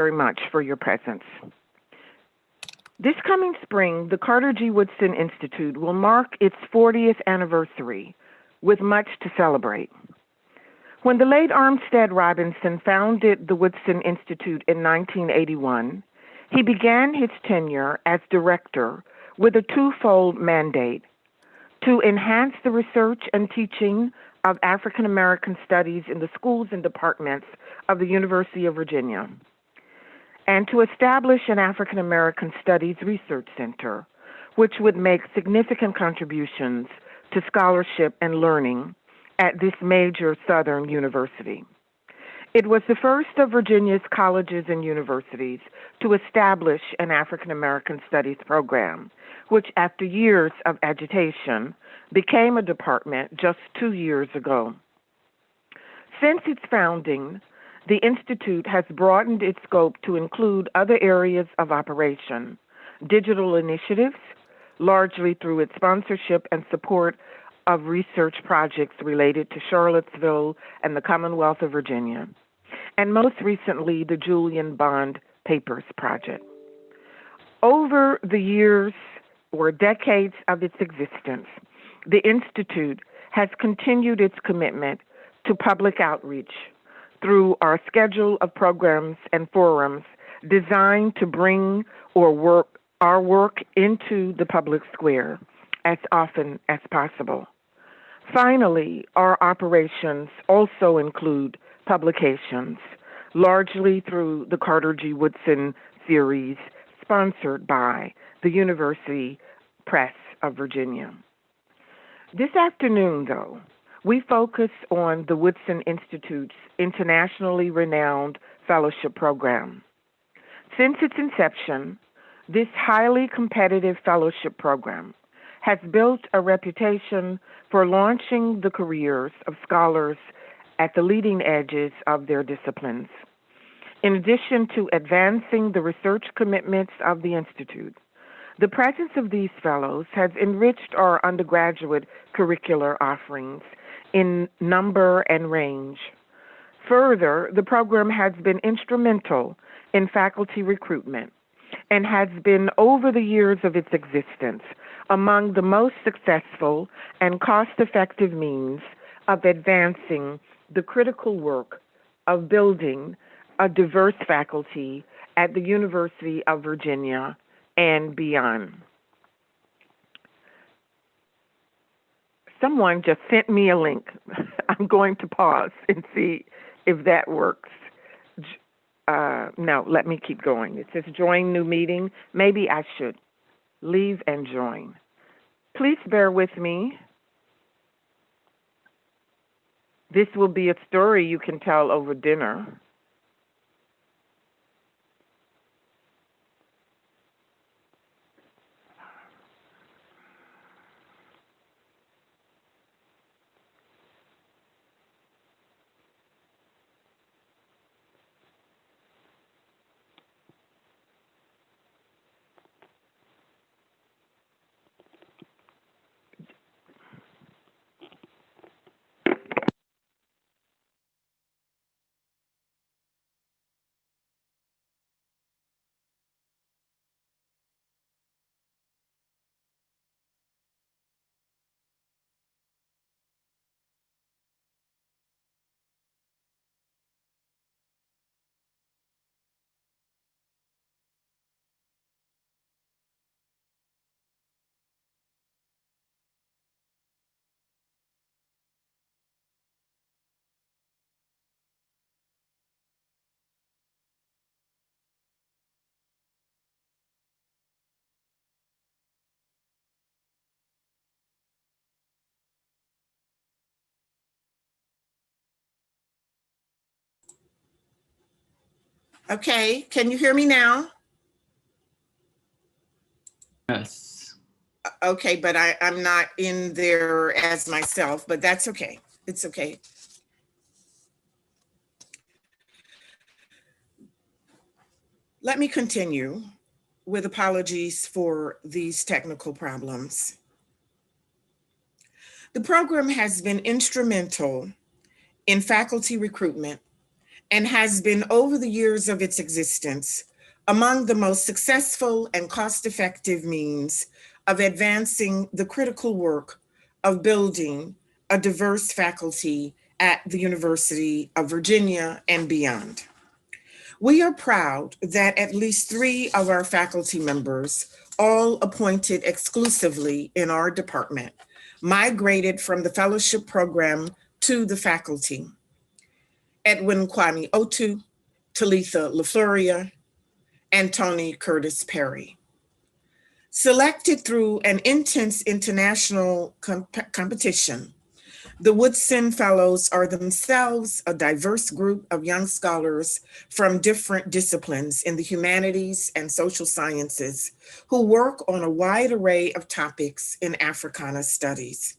very much for your presence. This coming spring, the Carter G. Woodson Institute will mark its 40th anniversary with much to celebrate. When the late Armstead Robinson founded the Woodson Institute in 1981, he began his tenure as director with a twofold mandate: to enhance the research and teaching of African American studies in the schools and departments of the University of Virginia, and to establish an African American Studies Research Center, which would make significant contributions to scholarship and learning at this major Southern university. It was the first of Virginia's colleges and universities to establish an African American Studies program, which after years of agitation became a department just 2 years ago. Since its founding, the Institute has broadened its scope to include other areas of operation, digital initiatives, largely through its sponsorship and support of research projects related to Charlottesville and the Commonwealth of Virginia, and most recently, the Julian Bond Papers Project. Over the years or decades of its existence, the Institute has continued its commitment to public outreach through our schedule of programs and forums designed to bring our work into the public square as often as possible. Finally, our operations also include publications, largely through the Carter G. Woodson series, sponsored by the University Press of Virginia. This afternoon, though, we focus on the Woodson Institute's internationally renowned fellowship program. Since its inception, this highly competitive fellowship program has built a reputation for launching the careers of scholars at the leading edges of their disciplines. In addition to advancing the research commitments of the Institute, the presence of these fellows has enriched our undergraduate curricular offerings in number and range. Further, the program has been instrumental in faculty recruitment and has been, over the years of its existence, among the most successful and cost-effective means of advancing the critical work of building a diverse faculty at the University of Virginia and beyond. Someone just sent me a link. I'm going to pause and see if that works. No, let me keep going. It says join new meeting. Maybe I should leave and join. Please bear with me. This will be a story you can tell over dinner. Okay, can you hear me now? Yes. Okay, but I'm not in there as myself, but that's okay. It's okay. Let me continue with apologies for these technical problems. The program has been instrumental in faculty recruitment and has been over the years of its existence among the most successful and cost-effective means of advancing the critical work of building a diverse faculty at the University of Virginia and beyond. We are proud that at least 3 of our faculty members, all appointed exclusively in our department, migrated from the fellowship program to the faculty. Edwin Kwame Otu, Talitha LaFleuria, and Tony Curtis Perry. Selected through an intense international competition, the Woodson Fellows are themselves a diverse group of young scholars from different disciplines in the humanities and social sciences who work on a wide array of topics in Africana studies.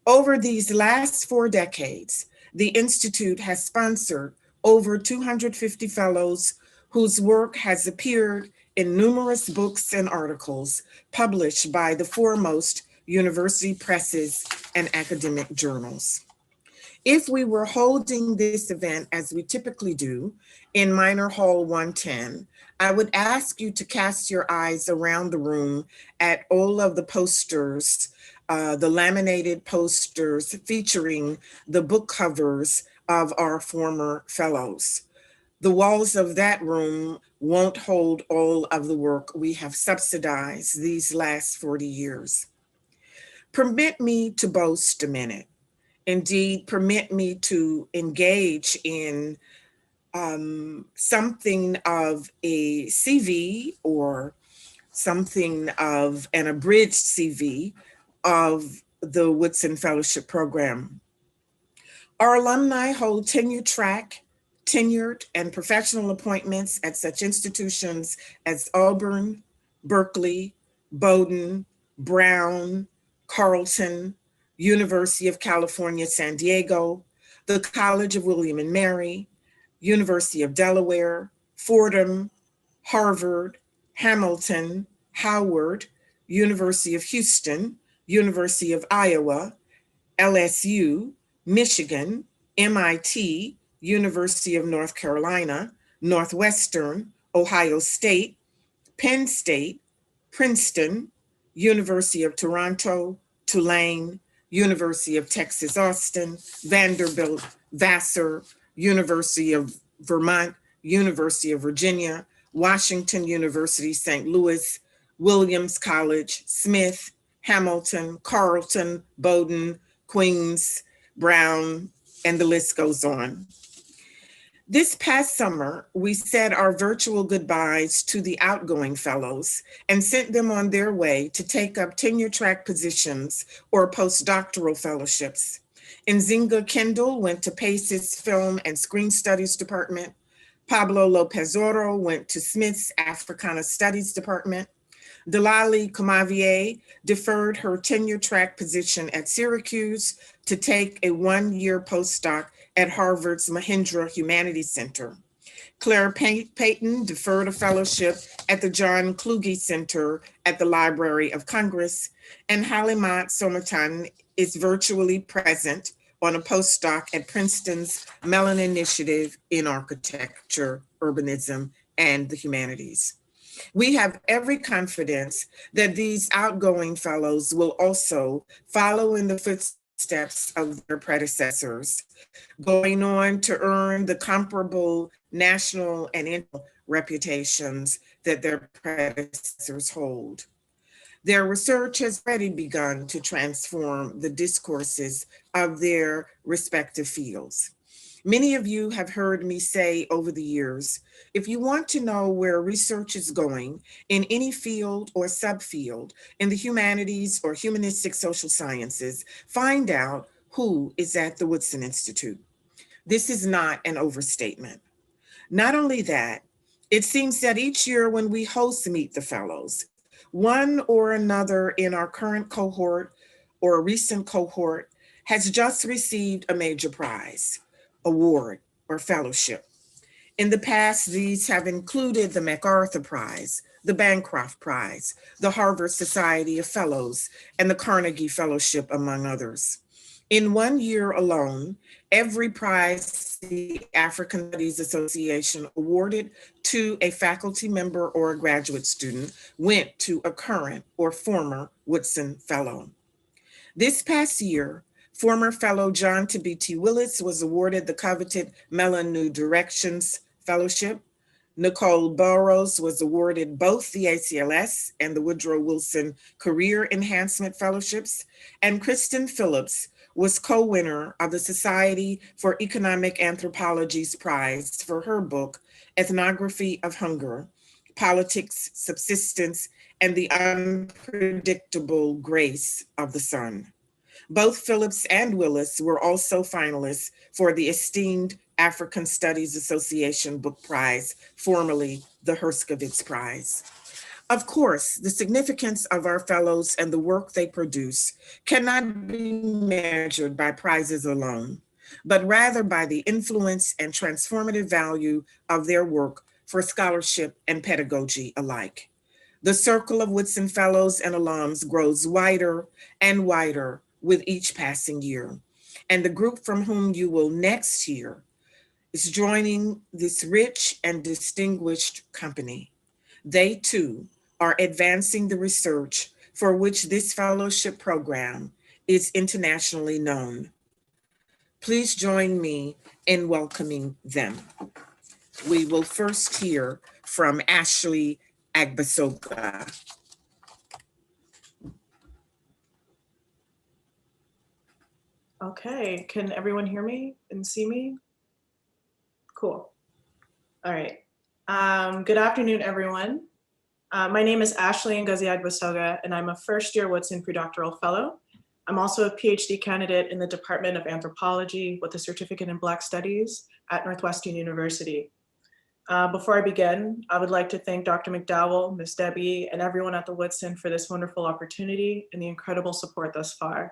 Over these last 4 decades, the Institute has sponsored over 250 fellows whose work has appeared in numerous books and articles published by the foremost university presses and academic journals. If we were holding this event as we typically do in Minor Hall 110, I would ask you to cast your eyes around the room at all of the posters, the laminated posters featuring the book covers of our former fellows. The walls of that room won't hold all of the work we have subsidized these last 40 years. Permit me to boast a minute. Indeed, permit me to engage in something of a CV or something of an abridged CV of the Woodson Fellowship Program. Our alumni hold tenured and professional appointments at such institutions as Auburn, Berkeley, Bowdoin, Brown, Carleton, University of California, San Diego, the College of William and Mary, University of Delaware, Fordham, Harvard, Hamilton, Howard, University of Houston, University of Iowa, LSU, Michigan, MIT, University of North Carolina, Northwestern, Ohio State, Penn State, Princeton, University of Toronto, Tulane, University of Texas, Austin, Vanderbilt, Vassar, University of Vermont, University of Virginia, Washington University, St. Louis, Williams College, Smith, Hamilton, Carleton, Bowdoin, Queens, Brown, and the list goes on. This past summer, we said our virtual goodbyes to the outgoing fellows and sent them on their way to take up tenure-track positions or postdoctoral fellowships. Nzinga Kendall went to Pace's Film and Screen Studies Department. Pablo Lopez Oro went to Smith's Africana Studies Department. Delali Kumavier deferred her tenure-track position at Syracuse to take a 1-year postdoc at Harvard's Mahindra Humanities Center. Claire Payton deferred a fellowship at the John Kluge Center at the Library of Congress, and Halimat Somatan is virtually present on a postdoc at Princeton's Mellon Initiative in Architecture, Urbanism, and the Humanities. We have every confidence that these outgoing fellows will also follow in the footsteps of their predecessors, going on to earn the comparable national and international reputations that their predecessors hold. Their research has already begun to transform the discourses of their respective fields. Many of you have heard me say over the years, if you want to know where research is going in any field or subfield in the humanities or humanistic social sciences, find out who is at the Woodson Institute. This is not an overstatement. Not only that, it seems that each year when we host Meet the Fellows, one or another in our current cohort or a recent cohort has just received a major prize, award, or fellowship. In the past, these have included the MacArthur Prize, the Bancroft Prize, the Harvard Society of Fellows, and the Carnegie Fellowship, among others. In 1 year alone, every prize the African Studies Association awarded to a faculty member or a graduate student went to a current or former Woodson Fellow. This past year, former fellow John T. Willis was awarded the coveted Melon New Directions Fellowship. Nicole Burrows was awarded both the ACLS and the Woodrow Wilson Career Enhancement Fellowships, and Kristen Phillips was co-winner of the Society for Economic Anthropology's prize for her book, Ethnography of Hunger, Politics, Subsistence, and the Unpredictable Grace of the Sun. Both Phillips and Willis were also finalists for the esteemed African Studies Association Book Prize, formerly the Herskovits Prize. Of course, the significance of our fellows and the work they produce cannot be measured by prizes alone, but rather by the influence and transformative value of their work for scholarship and pedagogy alike. The circle of Woodson Fellows and alums grows wider and wider with each passing year, and the group from whom you will next hear is joining this rich and distinguished company. They too are advancing the research for which this fellowship program is internationally known. Please join me in welcoming them. We will first hear from Ashley Agbasoka. Okay, can everyone hear me and see me? Cool. All right. Good afternoon, everyone. My name is Ashley Ngozi Agbasoka, and I'm a first-year Woodson Predoctoral Fellow. I'm also a PhD candidate in the Department of Anthropology with a certificate in Black Studies at Northwestern University. Before I begin, I would like to thank Dr. McDowell, Ms. Debbie, and everyone at the Woodson for this wonderful opportunity and the incredible support thus far.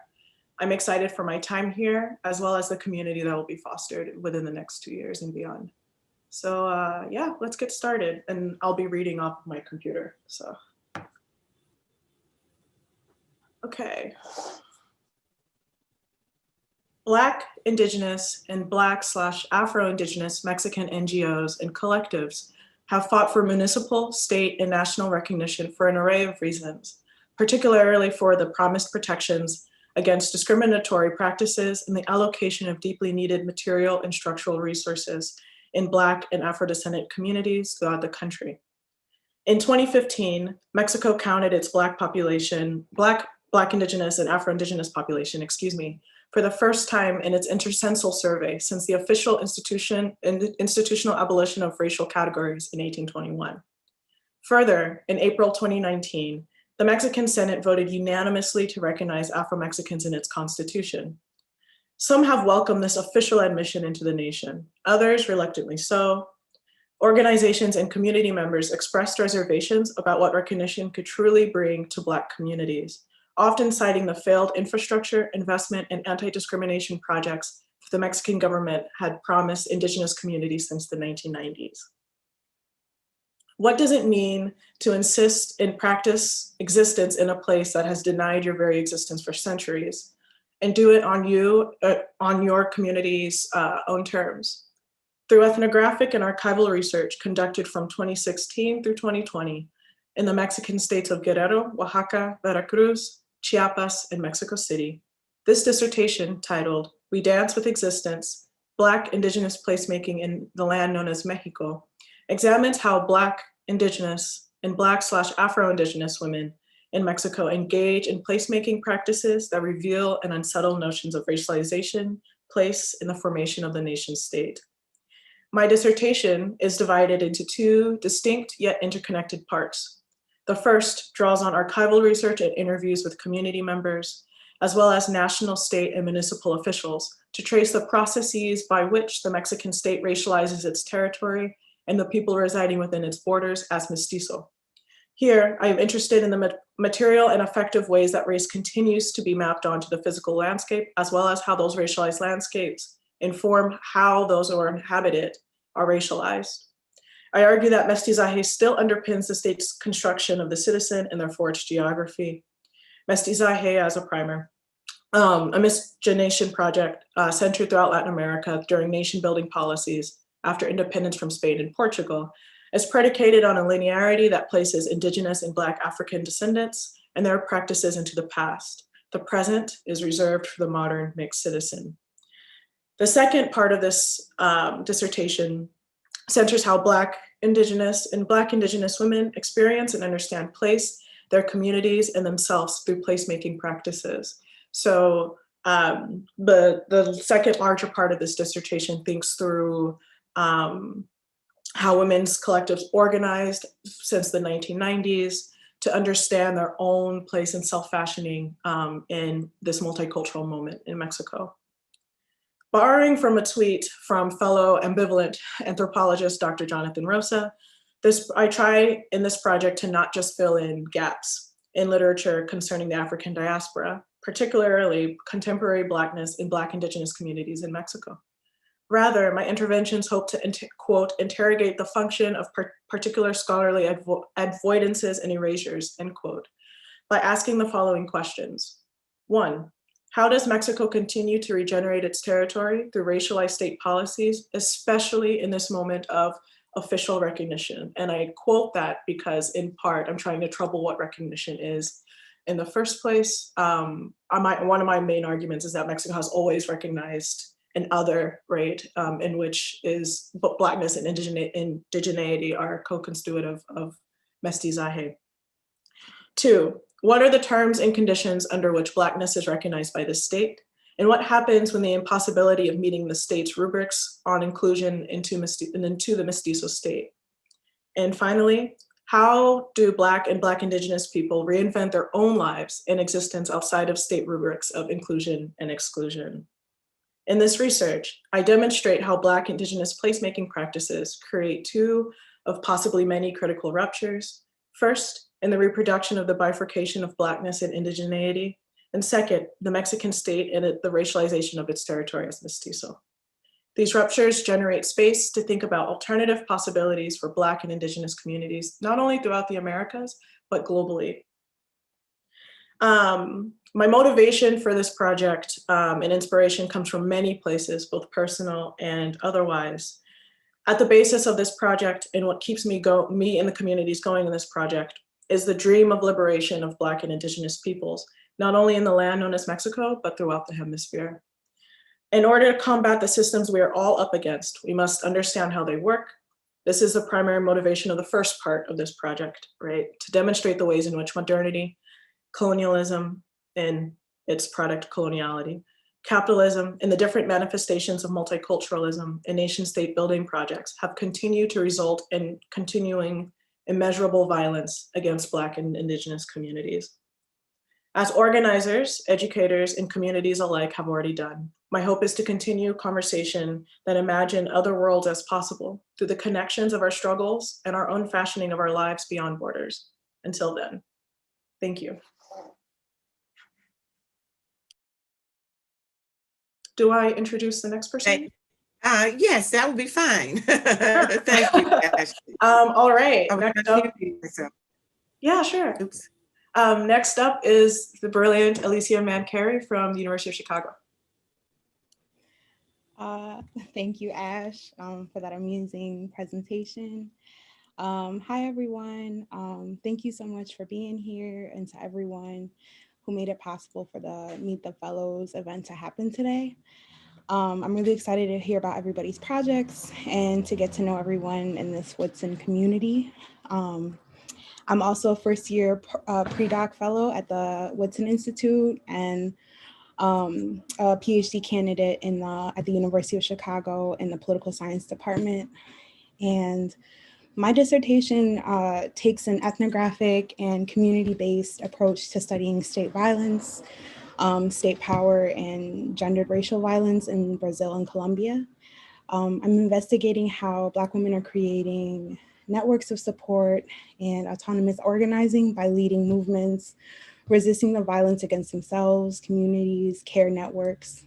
I'm excited for my time here, as well as the community that will be fostered within the next 2 years and beyond. So yeah, let's get started. And I'll be reading off my computer, so. Okay. Black, Indigenous, and Black/Afro-Indigenous Mexican NGOs and collectives have fought for municipal, state, and national recognition for an array of reasons, particularly for the promised protections against discriminatory practices and the allocation of deeply needed material and structural resources in Black and Afro-descendant communities throughout the country. In 2015, Mexico counted its Black population, Black, Indigenous, and Afro-Indigenous population, for the first time in its intercensal survey since the official institutional abolition of racial categories in 1821. Further, in April 2019, the Mexican Senate voted unanimously to recognize Afro-Mexicans in its constitution. Some have welcomed this official admission into the nation, others reluctantly so. Organizations and community members expressed reservations about what recognition could truly bring to Black communities, often citing the failed infrastructure, investment, and anti-discrimination projects the Mexican government had promised Indigenous communities since the 1990s. What does it mean to insist in practice existence in a place that has denied your very existence for centuries, and do it on your community's own terms? Through ethnographic and archival research conducted from 2016 through 2020 in the Mexican states of Guerrero, Oaxaca, Veracruz, Chiapas, and Mexico City, this dissertation titled "We Dance with Existence, Black Indigenous Placemaking in the Land Known as Mexico" examines how Black, Indigenous, and Black/Afro-Indigenous women in Mexico engage in placemaking practices that reveal and unsettle notions of racialization, place, in the formation of the nation state. My dissertation is divided into two distinct yet interconnected parts. The first draws on archival research and interviews with community members, as well as national, state, and municipal officials to trace the processes by which the Mexican state racializes its territory and the people residing within its borders as mestizo. Here, I am interested in the material and effective ways that race continues to be mapped onto the physical landscape, as well as how those racialized landscapes inform how those who are inhabited are racialized. I argue that mestizaje still underpins the state's construction of the citizen and therefore its geography. Mestizaje, as a primer, a miscegenation project centered throughout Latin America during nation building policies after independence from Spain and Portugal, is predicated on a linearity that places Indigenous and Black African descendants and their practices into the past. The present is reserved for the modern mixed citizen. The second part of this dissertation centers how Black Indigenous women experience and understand place, their communities, and themselves through placemaking practices. So the second larger part of this dissertation thinks through how women's collectives organized since the 1990s to understand their own place in self-fashioning in this multicultural moment in Mexico. Borrowing from a tweet from fellow ambivalent anthropologist, Dr. Jonathan Rosa, I try in this project to not just fill in gaps in literature concerning the African diaspora, particularly contemporary Blackness in Black Indigenous communities in Mexico. Rather, my interventions hope to, quote, interrogate the function of particular scholarly avoidances and erasures, end quote, by asking the following questions. 1, how does Mexico continue to regenerate its territory through racialized state policies, especially in this moment of official recognition? And I quote that because in part, I'm trying to trouble what recognition is in the first place. One of my main arguments is that Mexico has always recognized an other, right, in which is Blackness and indigeneity are co-constitutive of mestizaje. 2, what are the terms and conditions under which Blackness is recognized by the state? And what happens when the impossibility of meeting the state's rubrics on inclusion into the mestizo state? And finally, how do Black and Black Indigenous people reinvent their own lives and existence outside of state rubrics of inclusion and exclusion? In this research, I demonstrate how Black Indigenous placemaking practices create 2 of possibly many critical ruptures. First, in the reproduction of the bifurcation of Blackness and indigeneity, and second, the Mexican state and the racialization of its territory as mestizo. These ruptures generate space to think about alternative possibilities for Black and Indigenous communities, not only throughout the Americas, but globally. My motivation for this project and inspiration comes from many places, both personal and otherwise. At the basis of this project and what keeps me and the communities going in this project is the dream of liberation of Black and Indigenous peoples, not only in the land known as Mexico, but throughout the hemisphere. In order to combat the systems we are all up against, we must understand how they work. This is the primary motivation of the first part of this project, right? To demonstrate the ways in which modernity, colonialism, and its product coloniality, capitalism, and the different manifestations of multiculturalism and nation state building projects have continued to result in continuing immeasurable violence against Black and Indigenous communities. As organizers, educators, and communities alike have already done, my hope is to continue conversation that imagine other worlds as possible through the connections of our struggles and our own fashioning of our lives beyond borders. Until then, thank you. Do I introduce the next person? Yes, that would be fine. Thank you, Ashley. All right, next up. Yeah, sure. Oops. Next up is the brilliant Alicia Mann-Carey from the University of Chicago. Thank you, Ash, for that amazing presentation. Hi, everyone. Thank you so much for being here, and to everyone who made it possible for the Meet the Fellows event to happen today. I'm really excited to hear about everybody's projects and to get to know everyone in this Woodson community. I'm also a first-year pre-doc fellow at the Woodson Institute and a PhD candidate at the University of Chicago in the political science department. And my dissertation takes an ethnographic and community-based approach to studying state violence, state power, and gendered racial violence in Brazil and Colombia. I'm investigating how Black women are creating networks of support and autonomous organizing by leading movements, resisting the violence against themselves, communities, care networks.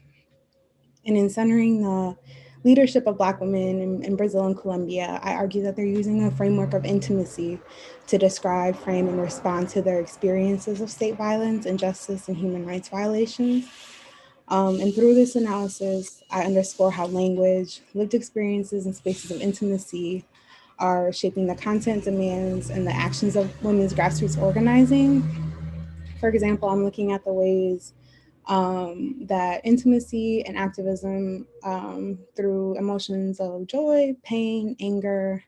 And in centering the leadership of Black women in Brazil and Colombia, I argue that they're using a framework of intimacy to describe, frame, and respond to their experiences of state violence, injustice, and human rights violations. And through this analysis, I underscore how language, lived experiences, and spaces of intimacy are shaping the content, demands, and the actions of women's grassroots organizing. For example, I'm looking at the ways that intimacy and activism through emotions of joy, pain, anger,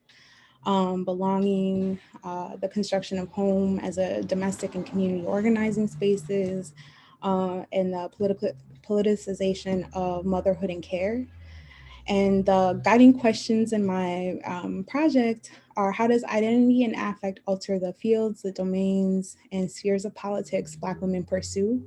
belonging, the construction of home as a domestic and community organizing spaces, and the politicization of motherhood and care. And the guiding questions in my project are: how does identity and affect alter the fields, the domains, and spheres of politics Black women pursue?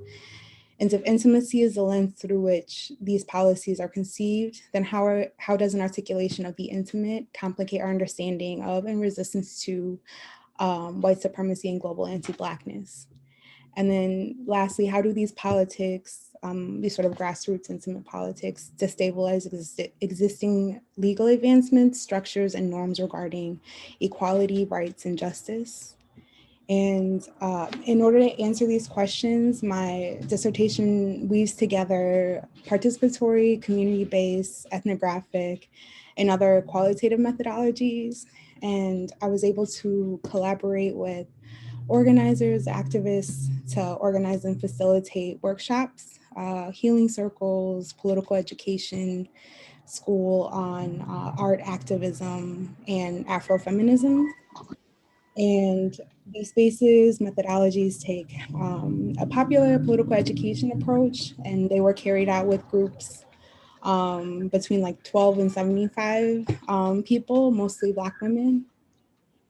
And if intimacy is the lens through which these policies are conceived, then how does an articulation of the intimate complicate our understanding of and resistance to white supremacy and global anti-Blackness? And then lastly, how do these politics, these sort of grassroots intimate politics, destabilize existing legal advancements, structures, and norms regarding equality, rights, and justice? And in order to answer these questions, my dissertation weaves together participatory, community-based, ethnographic, and other qualitative methodologies. And I was able to collaborate with organizers, activists to organize and facilitate workshops, healing circles, political education, school on art activism and Afrofeminism. And these spaces, methodologies take a popular political education approach, and they were carried out with groups between like 12 and 75 people, mostly Black women.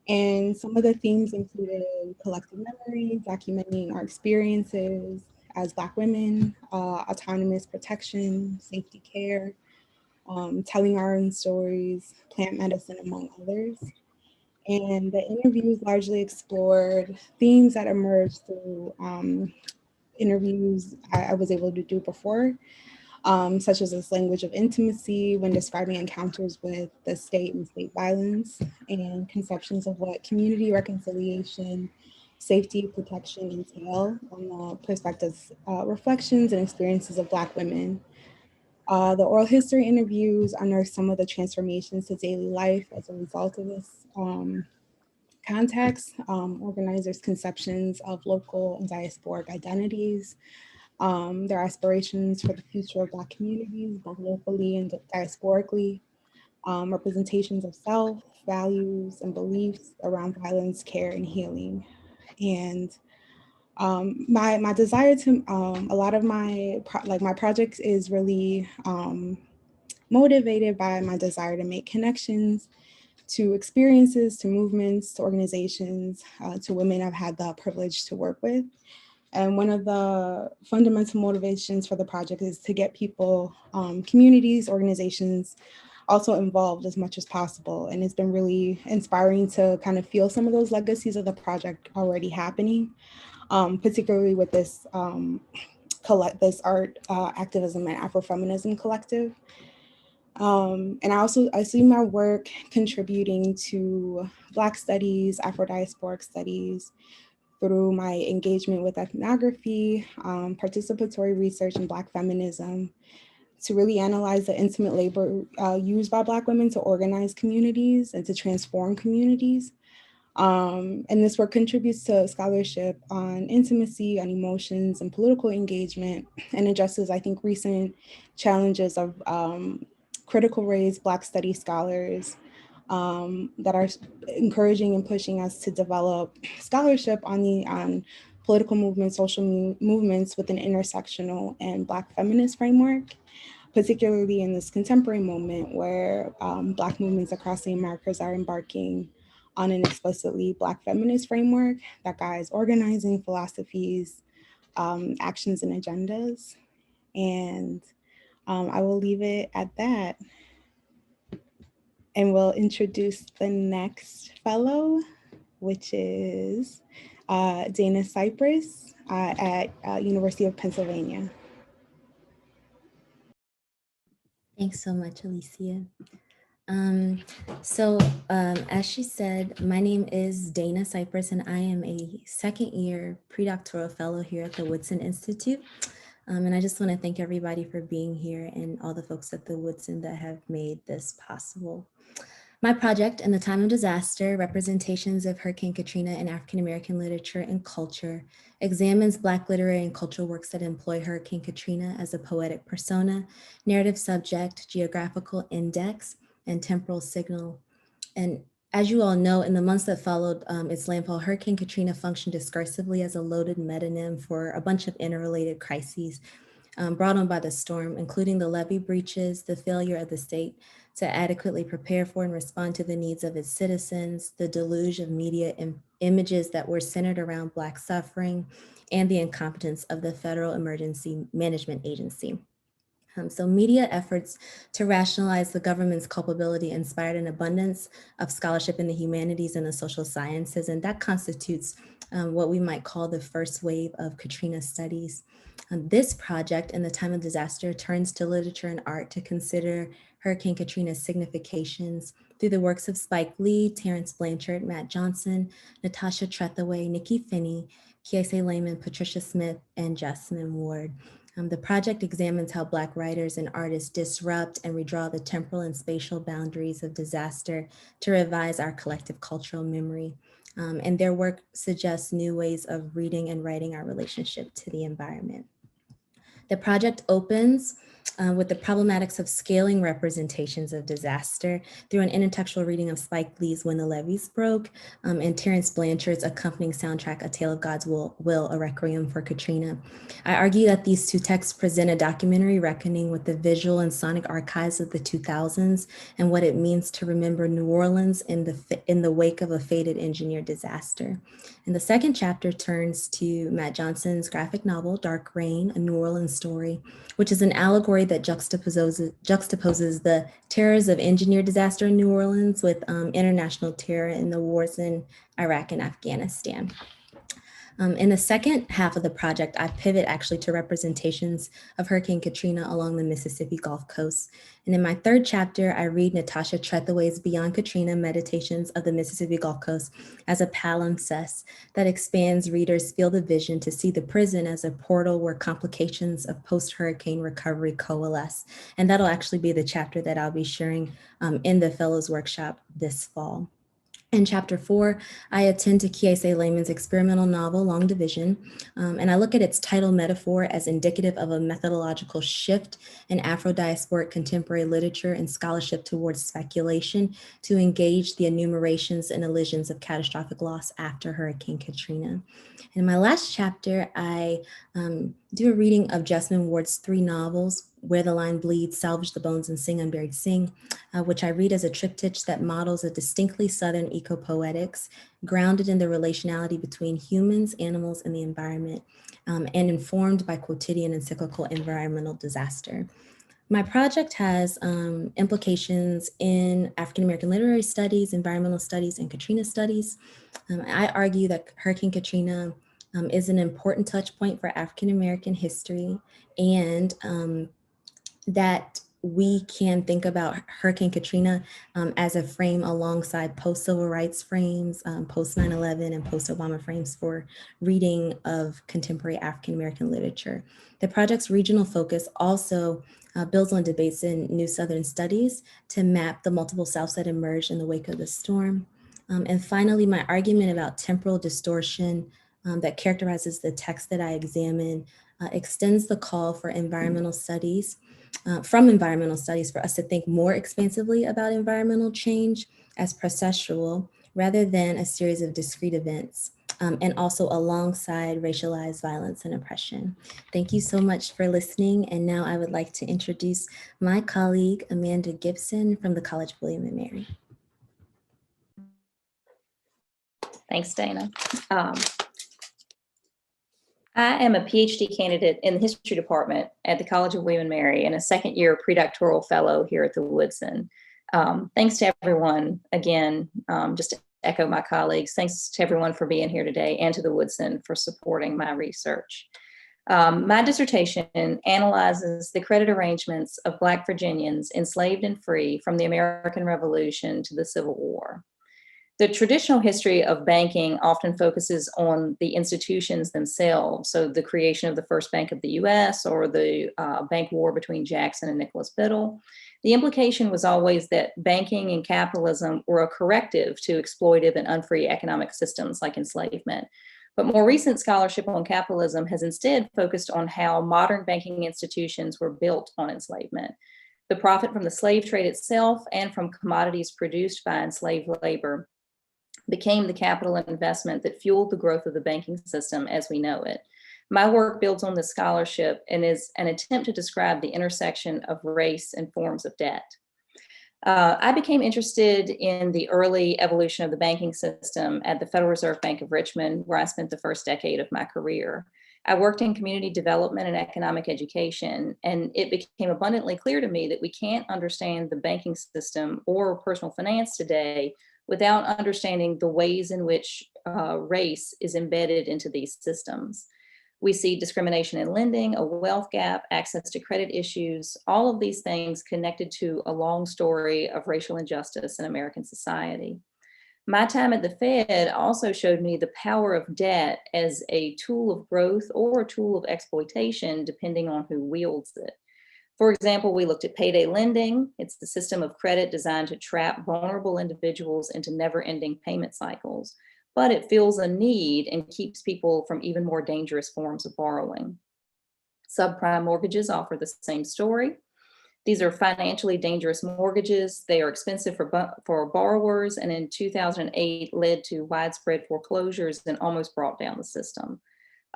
And some of the themes included collective memory, documenting our experiences as Black women, autonomous protection, safety care, telling our own stories, plant medicine, among others. And the interviews largely explored themes that emerged through interviews I was able to do before, such as this language of intimacy when describing encounters with the state and state violence, and conceptions of what community reconciliation, safety, protection entail on the perspectives, reflections, and experiences of Black women. The oral history interviews unearthed some of the transformations to daily life as a result of this context, organizers' conceptions of local and diasporic identities, their aspirations for the future of Black communities, both locally and diasporically, representations of self, values, and beliefs around violence, care, and healing. And my desire to, a lot of my project is really motivated by my desire to make connections to experiences, to movements, to organizations, to women I've had the privilege to work with. And one of the fundamental motivations for the project is to get people, communities, organizations also involved as much as possible. And it's been really inspiring to kind of feel some of those legacies of the project already happening, particularly with this, this art, activism and Afrofeminism collective. And I see my work contributing to Black studies, Afro-diasporic studies, through my engagement with ethnography, participatory research, and Black feminism, to really analyze the intimate labor used by Black women to organize communities and to transform communities. And this work contributes to scholarship on intimacy, on emotions, and political engagement, and addresses, I think, recent challenges of critical race Black studies scholars that are encouraging and pushing us to develop scholarship on political movements, social movements with an intersectional and Black feminist framework, particularly in this contemporary moment where Black movements across the Americas are embarking on an explicitly Black feminist framework that guides organizing philosophies, actions, and agendas. And I will leave it at that. And we'll introduce the next fellow, which is Dana Cypress at University of Pennsylvania. Thanks so much, Alicia. As she said, my name is Dana Cypress, and I am a second year predoctoral fellow here at the Woodson Institute. And I just want to thank everybody for being here and all the folks at the Woodson that have made this possible. My project, In the Time of Disaster, Representations of Hurricane Katrina in African American Literature and Culture, examines Black literary and cultural works that employ Hurricane Katrina as a poetic persona, narrative subject, geographical index, and temporal signal. And as you all know, in the months that followed its landfall, Hurricane Katrina functioned discursively as a loaded metonym for a bunch of interrelated crises brought on by the storm, including the levee breaches, the failure of the state to adequately prepare for and respond to the needs of its citizens, the deluge of media images that were centered around Black suffering, and the incompetence of the Federal Emergency Management Agency. So media efforts to rationalize the government's culpability inspired an abundance of scholarship in the humanities and the social sciences, and that constitutes what we might call the first wave of Katrina studies. This project, In the Time of Disaster, turns to literature and art to consider Hurricane Katrina's significations through the works of Spike Lee, Terrence Blanchard, Matt Johnson, Natasha Trethewey, Nikki Finney, Kiese Lehman, Patricia Smith, and Jasmine Ward. The project examines how Black writers and artists disrupt and redraw the temporal and spatial boundaries of disaster to revise our collective cultural memory. And their work suggests new ways of reading and writing our relationship to the environment. The project opens with the problematics of scaling representations of disaster through an intertextual reading of Spike Lee's When the Levees Broke and Terrence Blanchard's accompanying soundtrack, A Tale of God's Will, A Requiem for Katrina. I argue that these two texts present a documentary reckoning with the visual and sonic archives of the 2000s and what it means to remember New Orleans in the wake of a fated engineered disaster. And the second chapter turns to Matt Johnson's graphic novel, Dark Rain, A New Orleans Story, which is an allegory that juxtaposes the terrors of engineered disaster in New Orleans with international terror in the wars in Iraq and Afghanistan. In the second half of the project, I pivot actually to representations of Hurricane Katrina along the Mississippi Gulf Coast. And in my third chapter, I read Natasha Trethewey's Beyond Katrina, Meditations of the Mississippi Gulf Coast as a palimpsest that expands readers' field of vision to see the prison as a portal where complications of post-hurricane recovery coalesce. And that'll actually be the chapter that I'll be sharing in the Fellows Workshop this fall. In chapter 4, I attend to Kiese Lehman's experimental novel, Long Division, and I look at its title metaphor as indicative of a methodological shift in Afro-diasporic contemporary literature and scholarship towards speculation to engage the enumerations and elisions of catastrophic loss after Hurricane Katrina. In my last chapter, I do a reading of Jasmine Ward's 3 novels, Where the Line Bleeds, Salvage the Bones, and Sing Unburied Sing, which I read as a triptych that models a distinctly Southern eco-poetics grounded in the relationality between humans, animals, and the environment, and informed by quotidian and cyclical environmental disaster. My project has implications in African-American literary studies, environmental studies, and Katrina studies. I argue that Hurricane Katrina is an important touch point for African-American history, and that we can think about Hurricane Katrina as a frame alongside post-civil rights frames, post 9/11 and post-Obama frames for reading of contemporary African-American literature. The project's regional focus also builds on debates in New Southern Studies to map the multiple Souths that emerged in the wake of the storm. And finally, my argument about temporal distortion that characterizes the text that I examine extends the call for environmental studies, from environmental studies, for us to think more expansively about environmental change as processual rather than a series of discrete events, and also alongside racialized violence and oppression. Thank you so much for listening. And now I would like to introduce my colleague, Amanda Gibson from the College of William and Mary. Thanks, Dana. I am a PhD candidate in the history department at the College of William and Mary and a second-year predoctoral fellow here at the Woodson. Thanks to everyone, again, just to echo my colleagues, thanks to everyone for being here today and to the Woodson for supporting my research. My dissertation analyzes the credit arrangements of Black Virginians enslaved and free from the American Revolution to the Civil War. The traditional history of banking often focuses on the institutions themselves, so the creation of the first bank of the US or the bank war between Jackson and Nicholas Biddle. The implication was always that banking and capitalism were a corrective to exploitive and unfree economic systems like enslavement. But more recent scholarship on capitalism has instead focused on how modern banking institutions were built on enslavement. The profit from the slave trade itself and from commodities produced by enslaved labor became the capital investment that fueled the growth of the banking system as we know it. My work builds on this scholarship and is an attempt to describe the intersection of race and forms of debt. I became interested in the early evolution of the banking system at the Federal Reserve Bank of Richmond, where I spent the first decade of my career. I worked in community development and economic education, and it became abundantly clear to me that we can't understand the banking system or personal finance today without understanding the ways in which race is embedded into these systems. We see discrimination in lending, a wealth gap, access to credit issues, all of these things connected to a long story of racial injustice in American society. My time at the Fed also showed me the power of debt as a tool of growth or a tool of exploitation, depending on who wields it. For example, we looked at payday lending. It's the system of credit designed to trap vulnerable individuals into never-ending payment cycles, but it fills a need and keeps people from even more dangerous forms of borrowing. Subprime mortgages offer the same story. These are financially dangerous mortgages. They are expensive for borrowers, and in 2008 led to widespread foreclosures and almost brought down the system.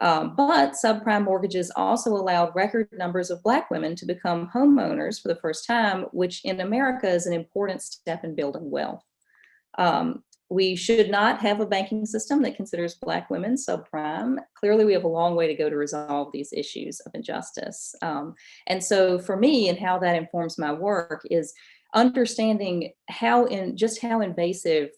But subprime mortgages also allowed record numbers of Black women to become homeowners for the first time, which in America is an important step in building wealth. We should not have a banking system that considers Black women subprime. Clearly, we have a long way to go to resolve these issues of injustice. And so for me, and how that informs my work, is understanding how invasive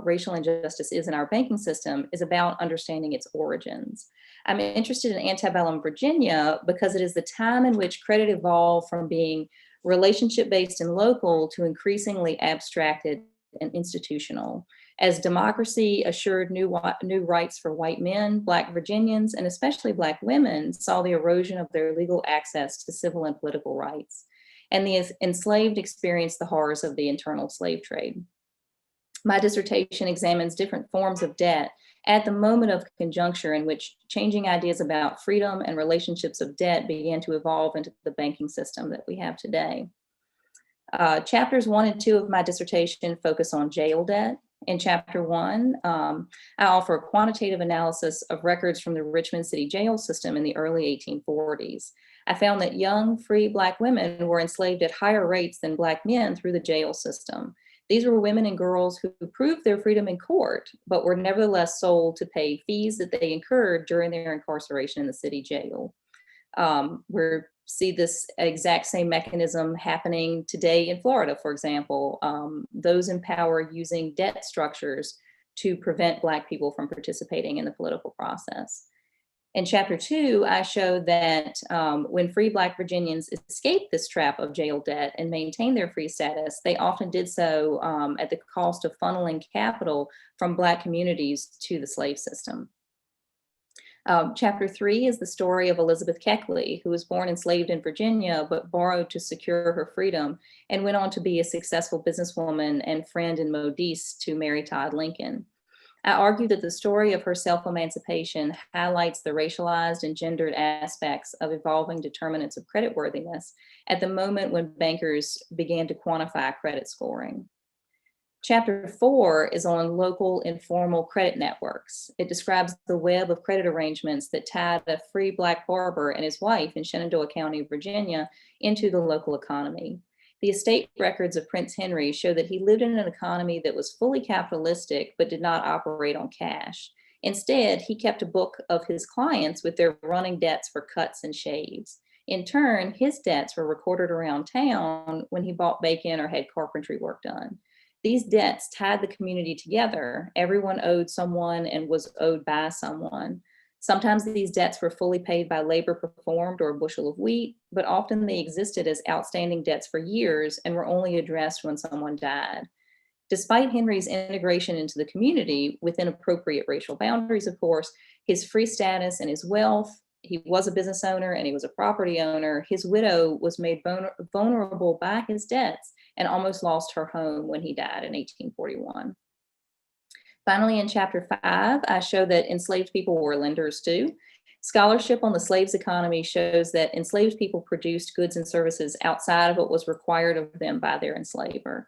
racial injustice is in our banking system is about understanding its origins. I'm interested in antebellum Virginia because it is the time in which credit evolved from being relationship-based and local to increasingly abstracted and institutional. As democracy assured new rights for white men, Black Virginians, and especially Black women saw the erosion of their legal access to civil and political rights. And the enslaved experienced the horrors of the internal slave trade. My dissertation examines different forms of debt at the moment of conjuncture in which changing ideas about freedom and relationships of debt began to evolve into the banking system that we have today. Chapters 1 and 2 of my dissertation focus on jail debt. In chapter 1, I offer a quantitative analysis of records from the Richmond City jail system in the early 1840s. I found that young, free Black women were enslaved at higher rates than Black men through the jail system. These were women and girls who proved their freedom in court, but were nevertheless sold to pay fees that they incurred during their incarceration in the city jail. We see this exact same mechanism happening today in Florida, for example. Those in power using debt structures to prevent Black people from participating in the political process. In chapter 2, I show that when free Black Virginians escaped this trap of jail debt and maintained their free status, they often did so at the cost of funneling capital from Black communities to the slave system. Chapter 3 is the story of Elizabeth Keckley, who was born enslaved in Virginia, but borrowed to secure her freedom and went on to be a successful businesswoman and friend in Modise to Mary Todd Lincoln. I argue that the story of her self-emancipation highlights the racialized and gendered aspects of evolving determinants of creditworthiness at the moment when bankers began to quantify credit scoring. Chapter 4 is on local informal credit networks. It describes the web of credit arrangements that tied a free Black barber and his wife in Shenandoah County, Virginia, into the local economy. The estate records of Prince Henry show that he lived in an economy that was fully capitalistic, but did not operate on cash. Instead, he kept a book of his clients with their running debts for cuts and shaves. In turn, his debts were recorded around town when he bought bacon or had carpentry work done. These debts tied the community together. Everyone owed someone and was owed by someone. Sometimes these debts were fully paid by labor performed or a bushel of wheat, but often they existed as outstanding debts for years and were only addressed when someone died. Despite Henry's integration into the community within appropriate racial boundaries, of course, his free status and his wealth, he was a business owner and he was a property owner. His widow was made vulnerable by his debts and almost lost her home when he died in 1841. Finally, in chapter 5, I show that enslaved people were lenders too. Scholarship on the slaves economy shows that enslaved people produced goods and services outside of what was required of them by their enslaver.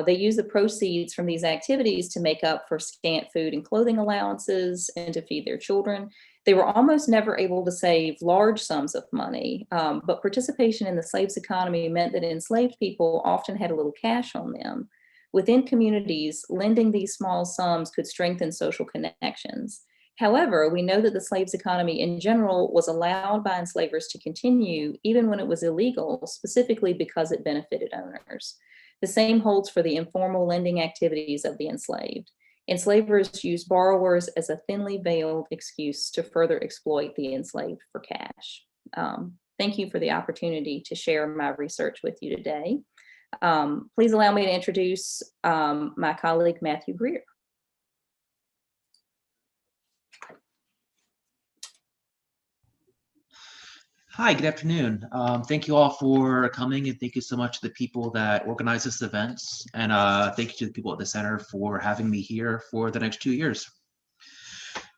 They used the proceeds from these activities to make up for scant food and clothing allowances and to feed their children. They were almost never able to save large sums of money, but participation in the slaves economy meant that enslaved people often had a little cash on them. Within communities, lending these small sums could strengthen social connections. However, we know that the slaves economy in general was allowed by enslavers to continue even when it was illegal, specifically because it benefited owners. The same holds for the informal lending activities of the enslaved. Enslavers used borrowers as a thinly veiled excuse to further exploit the enslaved for cash. Thank you for the opportunity to share my research with you today. Please allow me to introduce my colleague, Matthew Greer. Hi, good afternoon. Thank you all for coming, and thank you so much to the people that organize this event. And thank you to the people at the center for having me here for the next 2 years.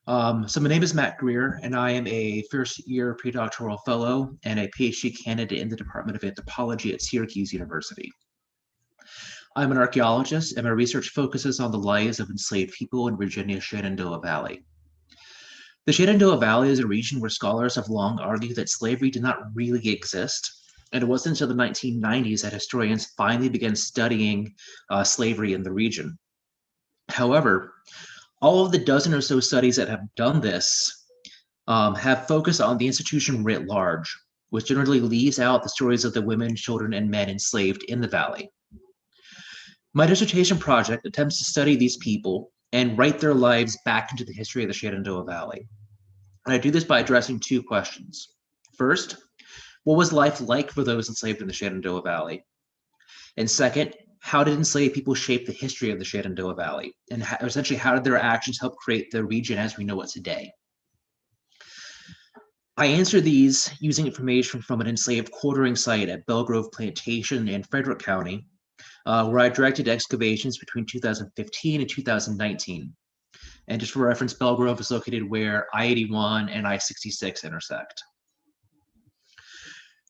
So my name is Matt Greer, and I am a first-year predoctoral fellow and a PhD candidate in the Department of Anthropology at Syracuse University. I'm an archaeologist, and my research focuses on the lives of enslaved people in Virginia's Shenandoah Valley. The Shenandoah Valley is a region where scholars have long argued that slavery did not really exist, and it wasn't until the 1990s that historians finally began studying slavery in the region. However, all of the dozen or so studies that have done this have focused on the institution writ large, which generally leaves out the stories of the women, children, and men enslaved in the valley. My dissertation project attempts to study these people and write their lives back into the history of the Shenandoah Valley. And I do this by addressing 2 questions. First, what was life like for those enslaved in the Shenandoah Valley? And second, how did enslaved people shape the history of the Shenandoah Valley? And essentially, how did their actions help create the region as we know it today? I answer these using information from an enslaved quartering site at Belgrove Plantation in Frederick County, where I directed excavations between 2015 and 2019. And just for reference, Belgrove is located where I-81 and I-66 intersect.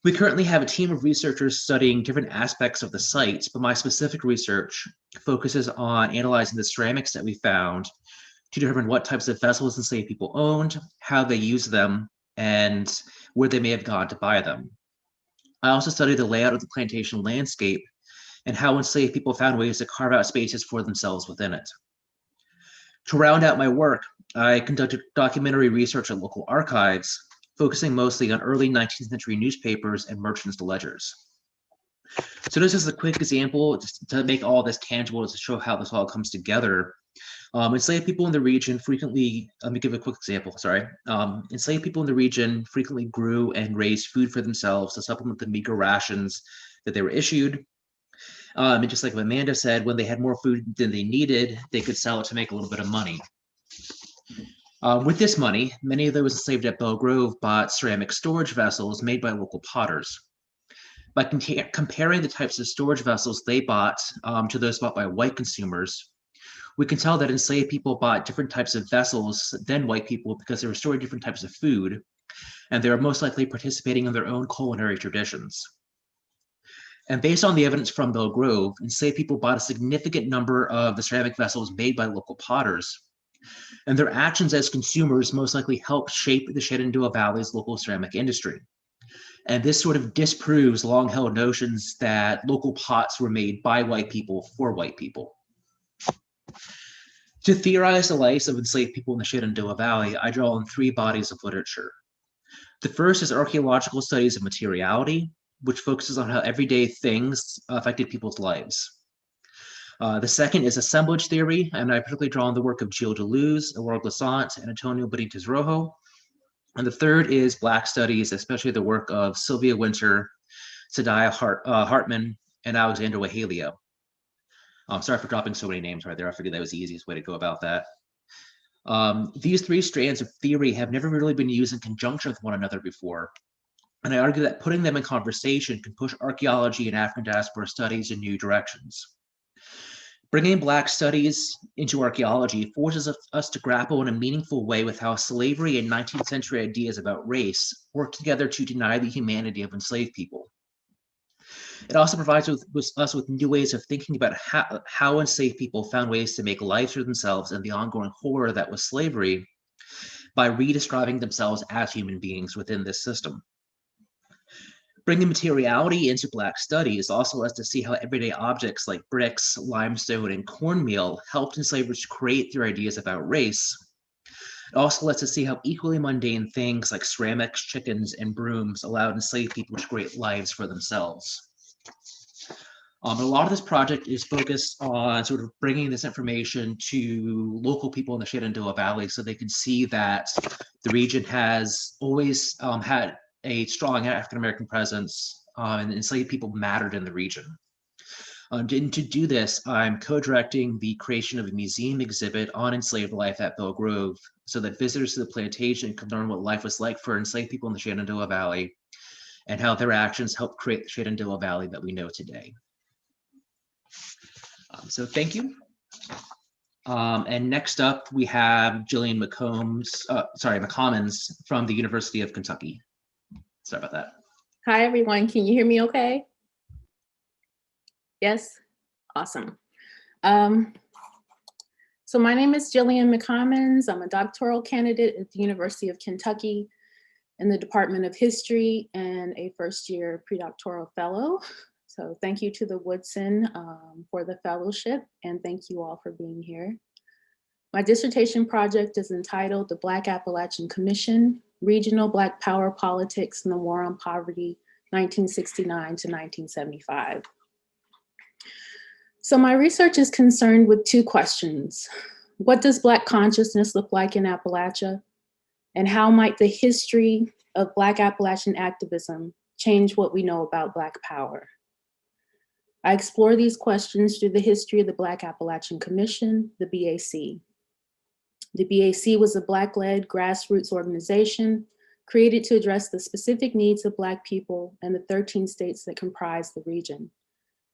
We currently have a team of researchers studying different aspects of the sites, but my specific research focuses on analyzing the ceramics that we found to determine what types of vessels enslaved people owned, how they used them, and where they may have gone to buy them. I also studied the layout of the plantation landscape and how enslaved people found ways to carve out spaces for themselves within it. To round out my work, I conducted documentary research at local archives, focusing mostly on early 19th century newspapers and merchants' ledgers. So this is a quick example just to make all this tangible, to show how this all comes together. Enslaved people in the region frequently, let me give a quick example, sorry. Enslaved people in the region frequently grew and raised food for themselves to supplement the meager rations that they were issued. And just like Amanda said, when they had more food than they needed, they could sell it to make a little bit of money. With this money, many of those enslaved at Belgrove bought ceramic storage vessels made by local potters. By comparing the types of storage vessels they bought to those bought by white consumers, we can tell that enslaved people bought different types of vessels than white people because they were storing different types of food, and they were most likely participating in their own culinary traditions. And based on the evidence from Belgrove, enslaved people bought a significant number of the ceramic vessels made by local potters, and their actions as consumers most likely helped shape the Shenandoah Valley's local ceramic industry. And this sort of disproves long-held notions that local pots were made by white people for white people. To theorize the lives of enslaved people in the Shenandoah Valley, I draw on 3 bodies of literature. The first is archaeological studies of materiality, which focuses on how everyday things affected people's lives. The second is assemblage theory, and I particularly draw on the work of Gilles Deleuze, Aurore Glissant, and Antonio Benitez Rojo. And the third is Black studies, especially the work of Sylvia Winter, Sadiah Hartman, and Alexandra Wahalio. I'm sorry for dropping so many names right there. I figured that was the easiest way to go about that. These three strands of theory have never really been used in conjunction with one another before. And I argue that putting them in conversation can push archaeology and African diaspora studies in new directions. Bringing Black studies into archaeology forces us to grapple in a meaningful way with how slavery and 19th century ideas about race work together to deny the humanity of enslaved people. It also provides us with new ways of thinking about how enslaved people found ways to make lives for themselves and the ongoing horror that was slavery by redescribing themselves as human beings within this system. Bringing materiality into Black studies also lets us see how everyday objects like bricks, limestone, and cornmeal helped enslavers to create their ideas about race. It also lets us see how equally mundane things like ceramics, chickens, and brooms allowed enslaved people to create lives for themselves. A lot of this project is focused on sort of bringing this information to local people in the Shenandoah Valley so they can see that the region has always had a strong African-American presence, and enslaved people mattered in the region. And to do this, I'm co-directing the creation of a museum exhibit on enslaved life at Belle Grove so that visitors to the plantation can learn what life was like for enslaved people in the Shenandoah Valley and how their actions helped create the Shenandoah Valley that we know today. So thank you. And next up, we have Jillian Mccommons from the University of Kentucky. Sorry about that. Hi, everyone. Can you hear me okay? Yes? Awesome. So my name is Jillian Mccommons. I'm a doctoral candidate at the University of Kentucky in the Department of History and a first-year predoctoral fellow. So thank you to the Woodson for the fellowship, and thank you all for being here. My dissertation project is entitled The Black Appalachian Commission, Regional Black Power Politics and the War on Poverty, 1969 to 1975. So my research is concerned with two questions. What does Black consciousness look like in Appalachia? And how might the history of Black Appalachian activism change what we know about Black power? I explore these questions through the history of the Black Appalachian Commission, the BAC. The BAC was a Black-led grassroots organization created to address the specific needs of Black people in the 13 states that comprise the region.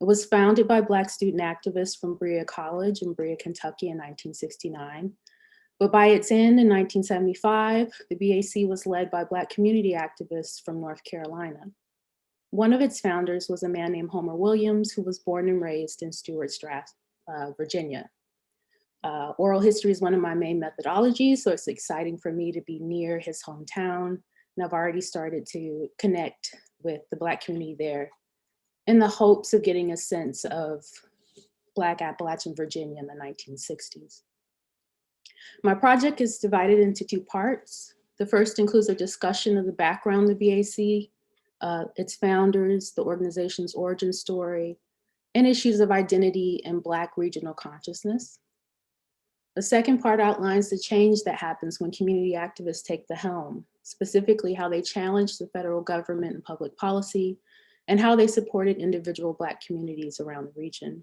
It was founded by Black student activists from Greer College in Greer, Kentucky in 1969. But by its end in 1975, the BAC was led by Black community activists from North Carolina. One of its founders was a man named Homer Williams, who was born and raised in Stewart, Virginia. Oral history is one of my main methodologies, so it's exciting for me to be near his hometown. And I've already started to connect with the Black community there in the hopes of getting a sense of Black Appalachian Virginia in the 1960s. My project is divided into two parts. The first includes a discussion of the background of the BAC, its founders, the organization's origin story, and issues of identity and Black regional consciousness. The second part outlines the change that happens when community activists take the helm, specifically how they challenge the federal government and public policy, and how they supported individual Black communities around the region.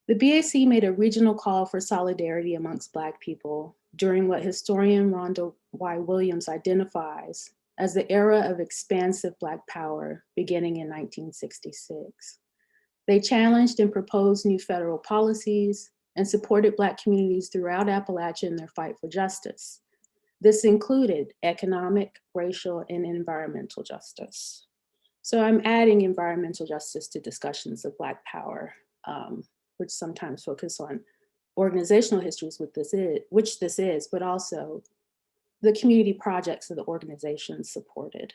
The BAC made a regional call for solidarity amongst Black people during what historian Rhonda Y. Williams identifies as the era of expansive Black power beginning in 1966. They challenged and proposed new federal policies and supported Black communities throughout Appalachia in their fight for justice. This included economic, racial, and environmental justice. So I'm adding environmental justice to discussions of Black power, which sometimes focus on organizational histories, which this is, but also the community projects that the organization supported.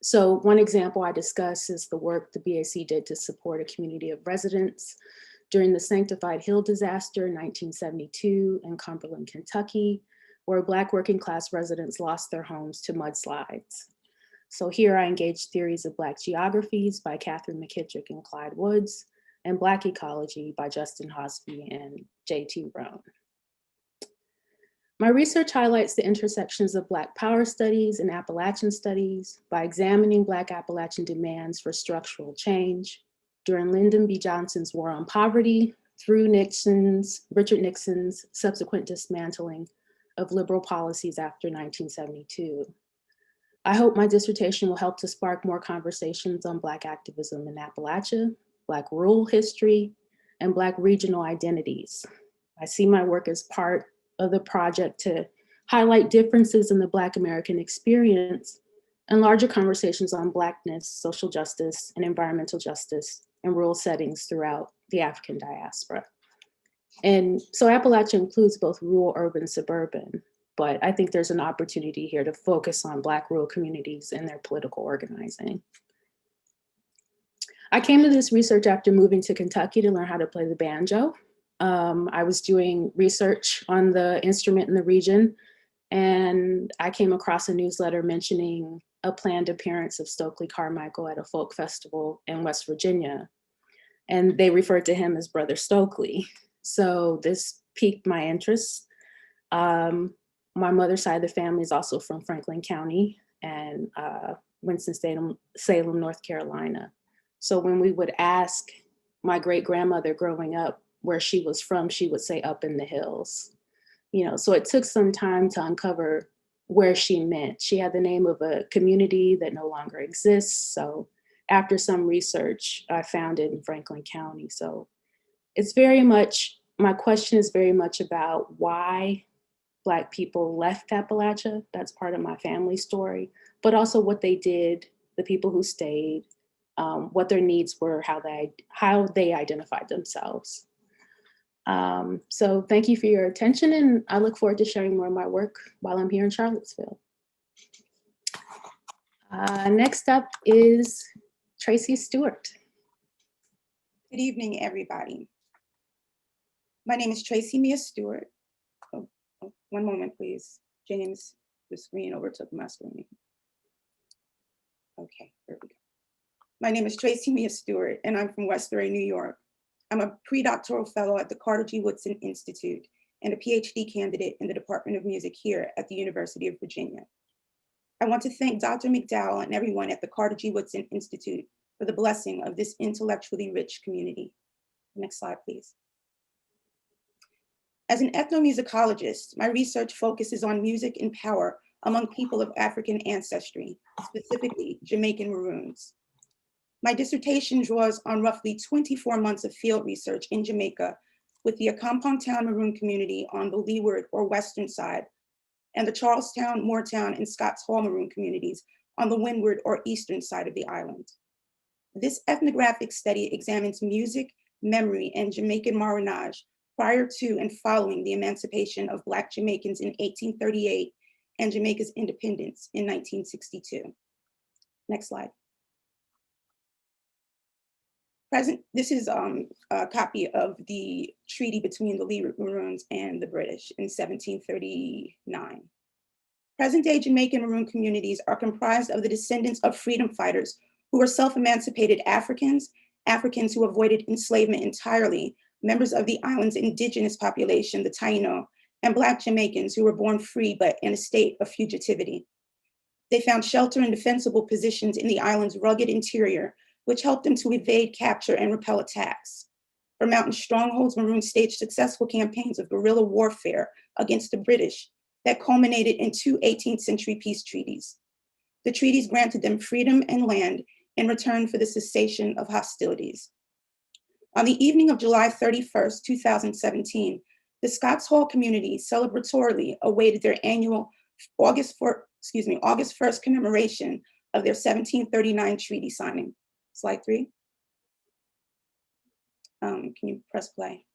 So one example I discuss is the work the BAC did to support a community of residents during the Sanctified Hill disaster in 1972 in Cumberland, Kentucky, where Black working class residents lost their homes to mudslides. So here I engaged theories of Black geographies by Catherine McKittrick and Clyde Woods, and Black ecology by Justin Hosby and J.T. Rohn. My research highlights the intersections of Black power studies and Appalachian studies by examining Black Appalachian demands for structural change, during Lyndon B. Johnson's War on Poverty through Richard Nixon's subsequent dismantling of liberal policies after 1972. I hope my dissertation will help to spark more conversations on Black activism in Appalachia, Black rural history, and Black regional identities. I see my work as part of the project to highlight differences in the Black American experience and larger conversations on Blackness, social justice, and environmental justice in rural settings throughout the African diaspora. And so Appalachia includes both rural, urban, suburban, but I think there's an opportunity here to focus on Black rural communities and their political organizing. I came to this research after moving to Kentucky to learn how to play the banjo. I was doing research on the instrument in the region, and I came across a newsletter mentioning a planned appearance of Stokely Carmichael at a folk festival in West Virginia. And they referred to him as Brother Stokely. So this piqued my interest. My mother's side of the family is also from Franklin County and Winston-Salem, North Carolina. So when we would ask my great-grandmother growing up where she was from, she would say up in the hills. So it took some time to uncover where she meant. She had the name of a community that no longer exists. So after some research, I found it in Franklin County. So it's very much, my question is very much about why Black people left Appalachia. That's part of my family story, but also what they did, the people who stayed, what their needs were, how they identified themselves. So thank you for your attention, and I look forward to sharing more of my work while I'm here in Charlottesville. Next up is Tracy Stewart. Good evening, everybody. My name is Tracy Mia Stewart. Oh, one moment, please. James, the screen overtook my screen. Okay, there we go. My name is Tracy Mia Stewart, and I'm from West Surrey, New York. I'm a pre-doctoral fellow at the Carter G. Woodson Institute and a PhD candidate in the Department of Music here at the University of Virginia. I want to thank Dr. McDowell and everyone at the Carter G. Woodson Institute for the blessing of this intellectually rich community. Next slide, please. As an ethnomusicologist, my research focuses on music and power among people of African ancestry, specifically Jamaican Maroons. My dissertation draws on roughly 24 months of field research in Jamaica with the Accompong Town Maroon community on the leeward or western side, and the Charlestown, Moortown, and Scotts Hall Maroon communities on the windward or eastern side of the island. This ethnographic study examines music, memory, and Jamaican Maroonage prior to and following the emancipation of Black Jamaicans in 1838 and Jamaica's independence in 1962. Next slide. This is a copy of the treaty between the Leeward Maroons and the British in 1739. Present-day Jamaican Maroon communities are comprised of the descendants of freedom fighters who were self-emancipated Africans, Africans who avoided enslavement entirely, members of the island's indigenous population, the Taino, and Black Jamaicans who were born free but in a state of fugitivity. They found shelter and defensible positions in the island's rugged interior, which helped them to evade capture and repel attacks. For mountain strongholds, Maroons staged successful campaigns of guerrilla warfare against the British that culminated in 2 18th century peace treaties. The treaties granted them freedom and land in return for the cessation of hostilities. On the evening of July 31st, 2017, the Scotts Hall community celebratorily awaited their annual August 1st commemoration of their 1739 treaty signing. Slide 3. Can you press play?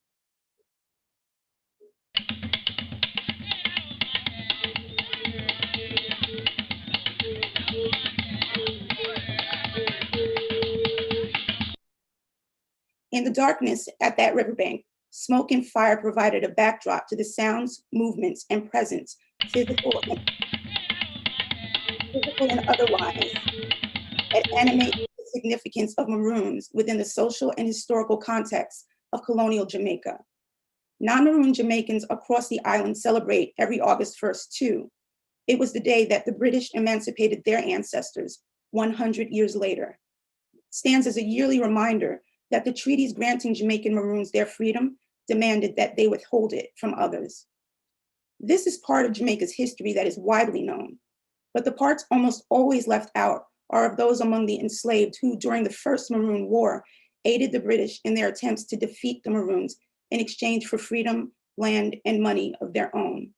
In the darkness at that riverbank, smoke and fire provided a backdrop to the sounds, movements, and presence, physical and otherwise, that animate the significance of Maroons within the social and historical context of colonial Jamaica. Non-Maroon Jamaicans across the island celebrate every August 1st too. It was the day that the British emancipated their ancestors 100 years later. It stands as a yearly reminder that the treaties granting Jamaican Maroons their freedom demanded that they withhold it from others. This is part of Jamaica's history that is widely known, but the parts almost always left out are of those among the enslaved who, during the First Maroon War, aided the British in their attempts to defeat the Maroons in exchange for freedom, land, and money of their own.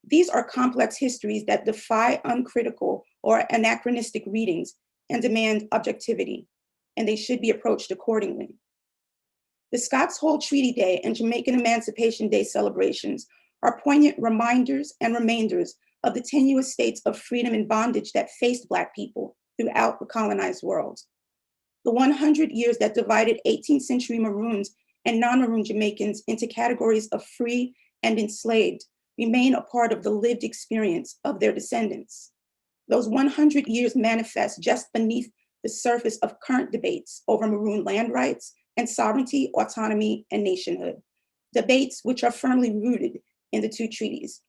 These are complex histories that defy uncritical or anachronistic readings and demand objectivity, and they should be approached accordingly. The Scots Hole Treaty Day and Jamaican Emancipation Day celebrations are poignant reminders and remainders of the tenuous states of freedom and bondage that faced Black people throughout the colonized world. The 100 years that divided 18th century Maroons and non-Maroon Jamaicans into categories of free and enslaved remain a part of the lived experience of their descendants. Those 100 years manifest just beneath the surface of current debates over Maroon land rights and sovereignty, autonomy, and nationhood, debates which are firmly rooted in the two treaties.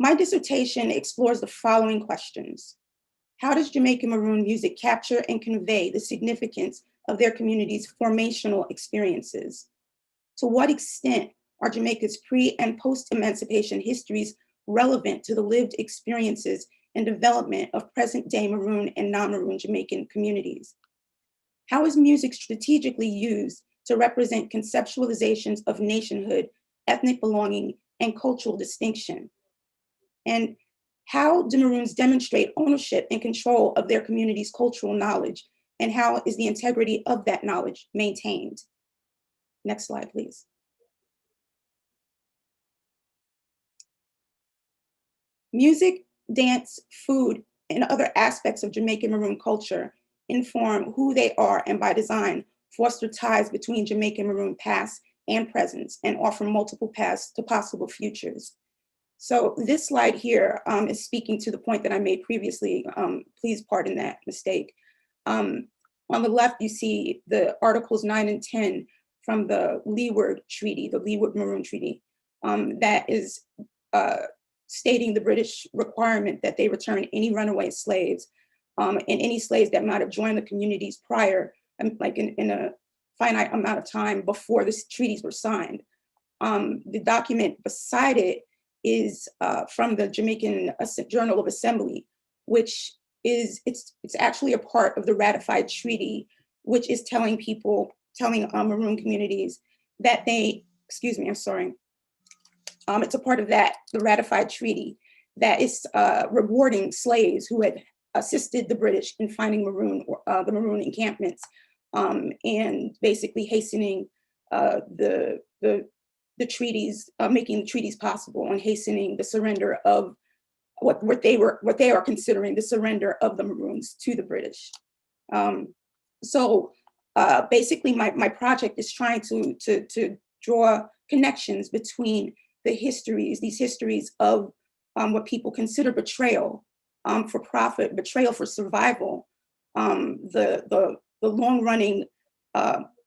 My dissertation explores the following questions. How does Jamaican Maroon music capture and convey the significance of their community's formational experiences? To what extent are Jamaica's pre- and post-emancipation histories relevant to the lived experiences and development of present-day Maroon and non-Maroon Jamaican communities? How is music strategically used to represent conceptualizations of nationhood, ethnic belonging, and cultural distinction? And how do Maroons demonstrate ownership and control of their community's cultural knowledge? And how is the integrity of that knowledge maintained? Next slide, please. Music, dance, food, and other aspects of Jamaican Maroon culture inform who they are, and by design, foster ties between Jamaican Maroon past and present, and offer multiple paths to possible futures. So this slide here is speaking to the point that I made previously. Please pardon that mistake. On the left, you see the Articles 9 and 10 from the Leeward Treaty, the Leeward Maroon Treaty, that is stating the British requirement that they return any runaway slaves and any slaves that might have joined the communities prior, like in a finite amount of time before the treaties were signed. The document beside it is from the Jamaican Journal of Assembly, which is, it's actually a part of the ratified treaty, which is telling Maroon communities that they, excuse me, I'm sorry. It's a part of that, the ratified treaty, that is rewarding slaves who had assisted the British in finding the Maroon encampments, and basically hastening the treaties, making the treaties possible, and hastening the surrender of what they are considering the surrender of the Maroons to the British. So basically, my project is trying to draw connections between the histories, these histories of what people consider betrayal for profit, betrayal for survival, the long-running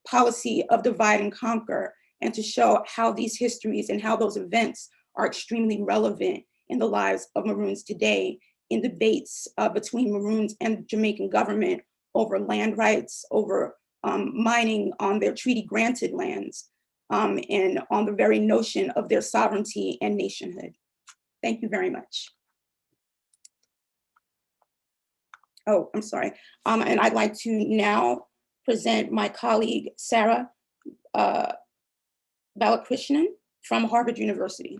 policy of divide and conquer, and to show how these histories and how those events are extremely relevant in the lives of Maroons today, in debates between Maroons and the Jamaican government over land rights, over mining on their treaty-granted lands, and on the very notion of their sovereignty and nationhood. Thank you very much. Oh, I'm sorry. And I'd like to now present my colleague, Sarah Balakrishnan from Harvard University.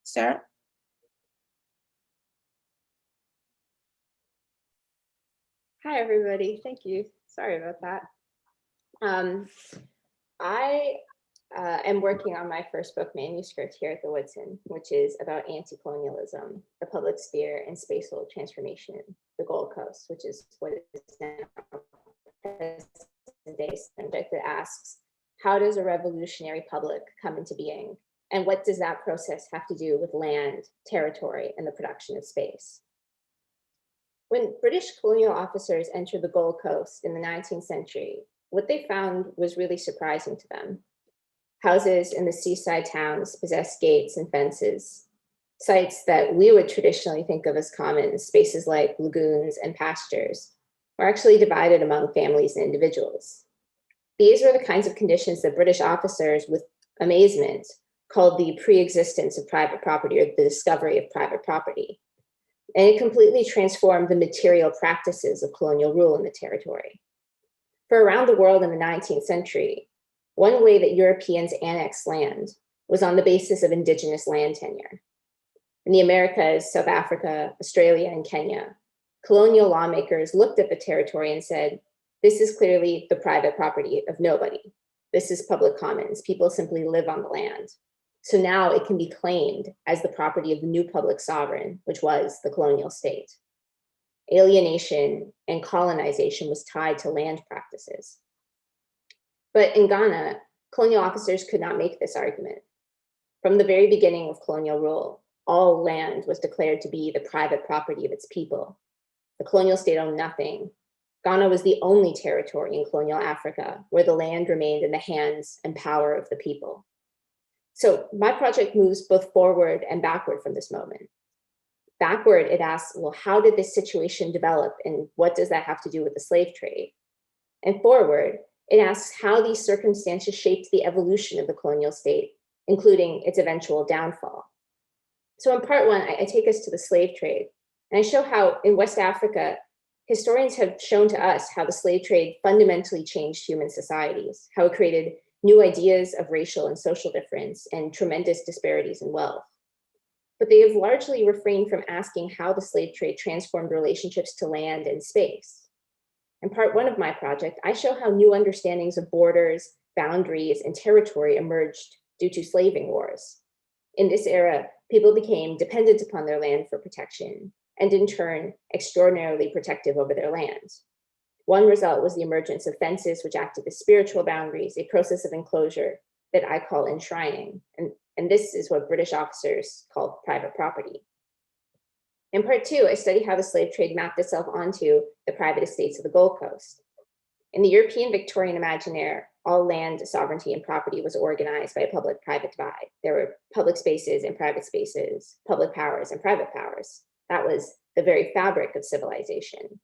Sarah? Hi, everybody. Thank you. Sorry about that. I am working on my first book manuscript here at the Woodson, which is about anti-colonialism, the public sphere, and spatial transformation, the Gold Coast, which is what is now present day subject that asks, how does a revolutionary public come into being? And what does that process have to do with land, territory, and the production of space? When British colonial officers entered the Gold Coast in the 19th century, what they found was really surprising to them. Houses in the seaside towns possessed gates and fences. Sites that we would traditionally think of as commons, spaces like lagoons and pastures, were actually divided among families and individuals. These were the kinds of conditions that British officers, with amazement, called the pre-existence of private property, or the discovery of private property. And it completely transformed the material practices of colonial rule in the territory. For around the world in the 19th century, one way that Europeans annexed land was on the basis of indigenous land tenure. In the Americas, South Africa, Australia, and Kenya, colonial lawmakers looked at the territory and said, this is clearly the private property of nobody. This is public commons. People simply live on the land. So now it can be claimed as the property of the new public sovereign, which was the colonial state. Alienation and colonization was tied to land practices. But in Ghana, colonial officers could not make this argument. From the very beginning of colonial rule, all land was declared to be the private property of its people. The colonial state owned nothing. Ghana was the only territory in colonial Africa where the land remained in the hands and power of the people. So my project moves both forward and backward from this moment. Backward, it asks, well, how did this situation develop and what does that have to do with the slave trade? And forward, it asks how these circumstances shaped the evolution of the colonial state, including its eventual downfall. So in part one, I take us to the slave trade, and I show how in West Africa, historians have shown to us how the slave trade fundamentally changed human societies, how it created new ideas of racial and social difference and tremendous disparities in wealth. But they have largely refrained from asking how the slave trade transformed relationships to land and space. In part one of my project, I show how new understandings of borders, boundaries, and territory emerged due to slaving wars. In this era, people became dependent upon their land for protection, and in turn, extraordinarily protective over their land. One result was the emergence of fences, which acted as spiritual boundaries, a process of enclosure that I call enshrining. And this is what British officers called private property. In part two, I study how the slave trade mapped itself onto the private estates of the Gold Coast. In the European Victorian imaginaire, all land, sovereignty, and property was organized by a public-private divide. There were public spaces and private spaces, public powers and private powers. That was the very fabric of civilization.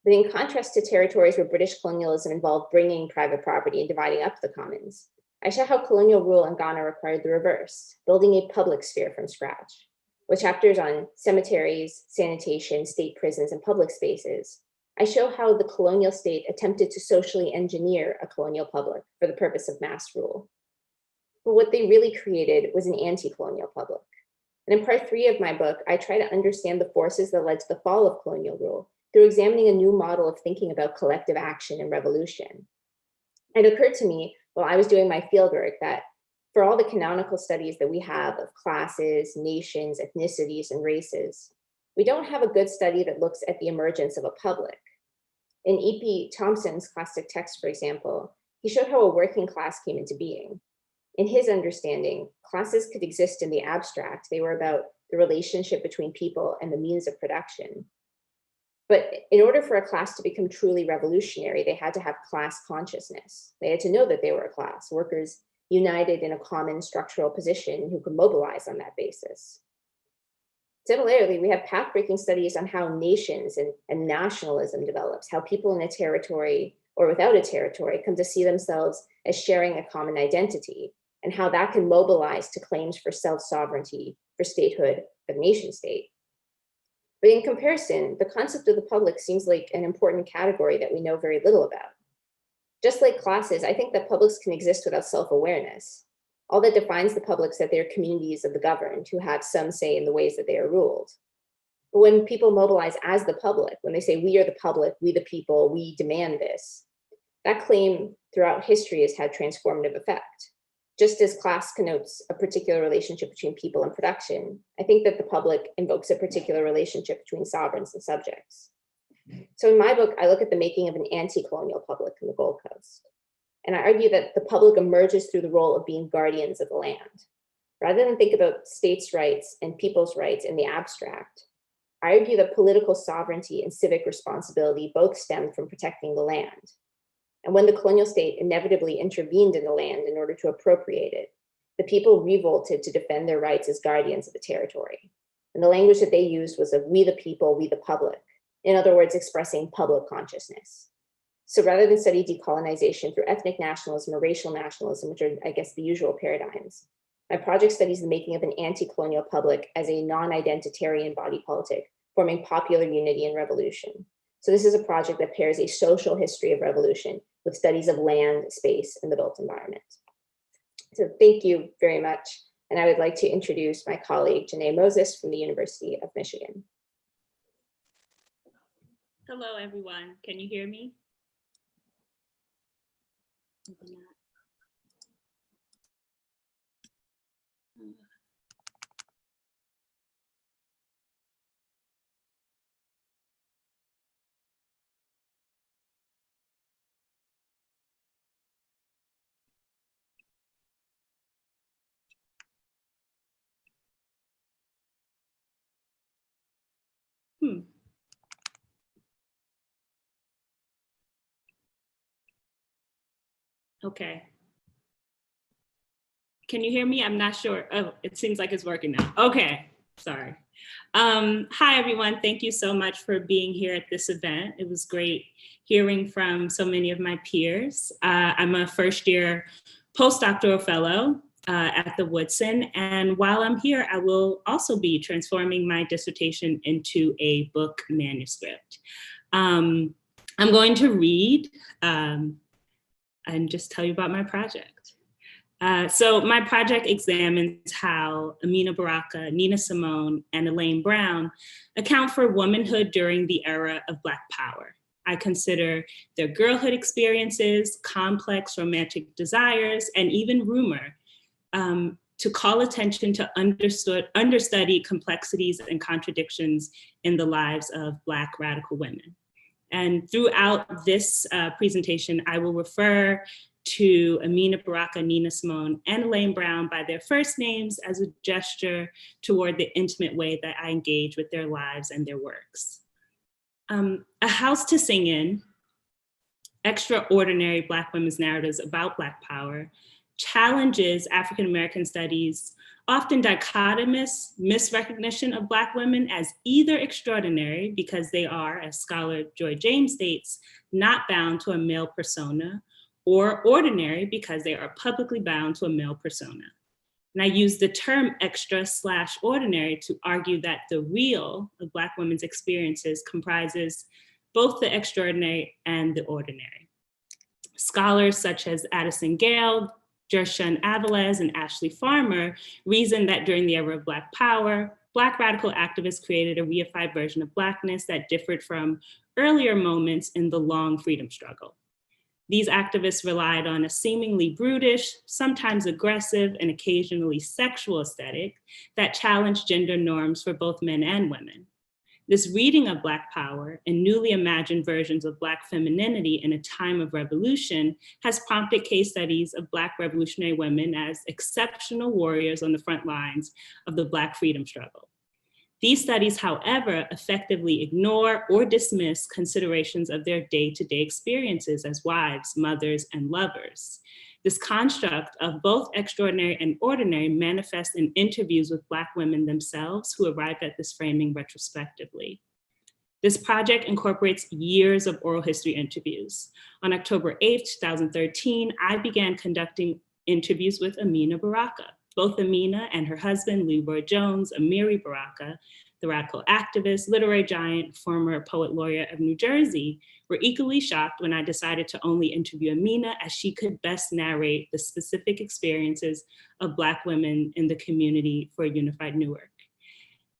But in contrast to territories where British colonialism involved bringing private property and dividing up the commons, I show how colonial rule in Ghana required the reverse, building a public sphere from scratch. With chapters on cemeteries, sanitation, state prisons, and public spaces, I show how the colonial state attempted to socially engineer a colonial public for the purpose of mass rule. But what they really created was an anti-colonial public. And in part three of my book, I try to understand the forces that led to the fall of colonial rule through examining a new model of thinking about collective action and revolution. It occurred to me while I was doing my fieldwork that for all the canonical studies that we have of classes, nations, ethnicities, and races, we don't have a good study that looks at the emergence of a public. In E.P. Thompson's classic text, for example, he showed how a working class came into being. In his understanding, classes could exist in the abstract. They were about the relationship between people and the means of production. But in order for a class to become truly revolutionary, they had to have class consciousness. They had to know that they were a class, workers united in a common structural position who could mobilize on that basis. Similarly, we have path-breaking studies on how nations and nationalism develops, how people in a territory or without a territory come to see themselves as sharing a common identity, and how that can mobilize to claims for self-sovereignty, for statehood, for the nation state. But in comparison, the concept of the public seems like an important category that we know very little about. Just like classes, I think that publics can exist without self-awareness. All that defines the public is that they are communities of the governed who have some say in the ways that they are ruled. But when people mobilize as the public, when they say we are the public, we the people, we demand this, that claim throughout history has had transformative effect. Just as class connotes a particular relationship between people and production, I think that the public invokes a particular relationship between sovereigns and subjects. So in my book, I look at the making of an anti-colonial public in the Gold Coast. And I argue that the public emerges through the role of being guardians of the land. Rather than think about states' rights and people's rights in the abstract, I argue that political sovereignty and civic responsibility both stem from protecting the land. And when the colonial state inevitably intervened in the land in order to appropriate it, the people revolted to defend their rights as guardians of the territory. And the language that they used was of we the people, we the public. In other words, expressing public consciousness. So rather than study decolonization through ethnic nationalism or racial nationalism, which are, I guess, the usual paradigms, my project studies the making of an anti-colonial public as a non-identitarian body politic, forming popular unity and revolution. So this is a project that pairs a social history of revolution with studies of land, space, and the built environment. So thank you very much. And I would like to introduce my colleague, Jenae Moses from the University of Michigan. Hello, everyone. Can you hear me? Okay. Can you hear me? I'm not sure. Oh, it seems like it's working now. Okay, sorry. Hi, everyone. Thank you so much for being here at this event. It was great hearing from so many of my peers. I'm a first-year postdoctoral fellow at the Woodson, and while I'm here, I will also be transforming my dissertation into a book manuscript. I'm going to read and just tell you about my project. So my project examines how Amina Baraka, Nina Simone, and Elaine Brown account for womanhood during the era of Black power. I consider their girlhood experiences, complex romantic desires, and even rumor to call attention to understudied complexities and contradictions in the lives of Black radical women. And throughout this presentation, I will refer to Amina Baraka, Nina Simone, and Elaine Brown by their first names as a gesture toward the intimate way that I engage with their lives and their works. A House to Sing In, extraordinary Black women's narratives about Black power, challenges African-American studies' often dichotomous misrecognition of Black women as either extraordinary because they are, as scholar Joy James states, not bound to a male persona, or ordinary because they are publicly bound to a male persona. And I use the term extra/ordinary to argue that the real of Black women's experiences comprises both the extraordinary and the ordinary. Scholars such as Addison Gale, Jershon Avilés, and Ashley Farmer reason that during the era of Black power, Black radical activists created a reified version of Blackness that differed from earlier moments in the long freedom struggle. These activists relied on a seemingly brutish, sometimes aggressive, and occasionally sexual aesthetic that challenged gender norms for both men and women. This reading of Black power and newly imagined versions of Black femininity in a time of revolution has prompted case studies of Black revolutionary women as exceptional warriors on the front lines of the Black freedom struggle. These studies, however, effectively ignore or dismiss considerations of their day-to-day experiences as wives, mothers, and lovers. This construct of both extraordinary and ordinary manifests in interviews with Black women themselves who arrived at this framing retrospectively. This project incorporates years of oral history interviews. On October 8th, 2013, I began conducting interviews with Amina Baraka. Both Amina and her husband, Leroy Jones, Amiri Baraka, the radical activist, literary giant, former poet laureate of New Jersey, were equally shocked when I decided to only interview Amina as she could best narrate the specific experiences of Black women in the community for a unified Newark,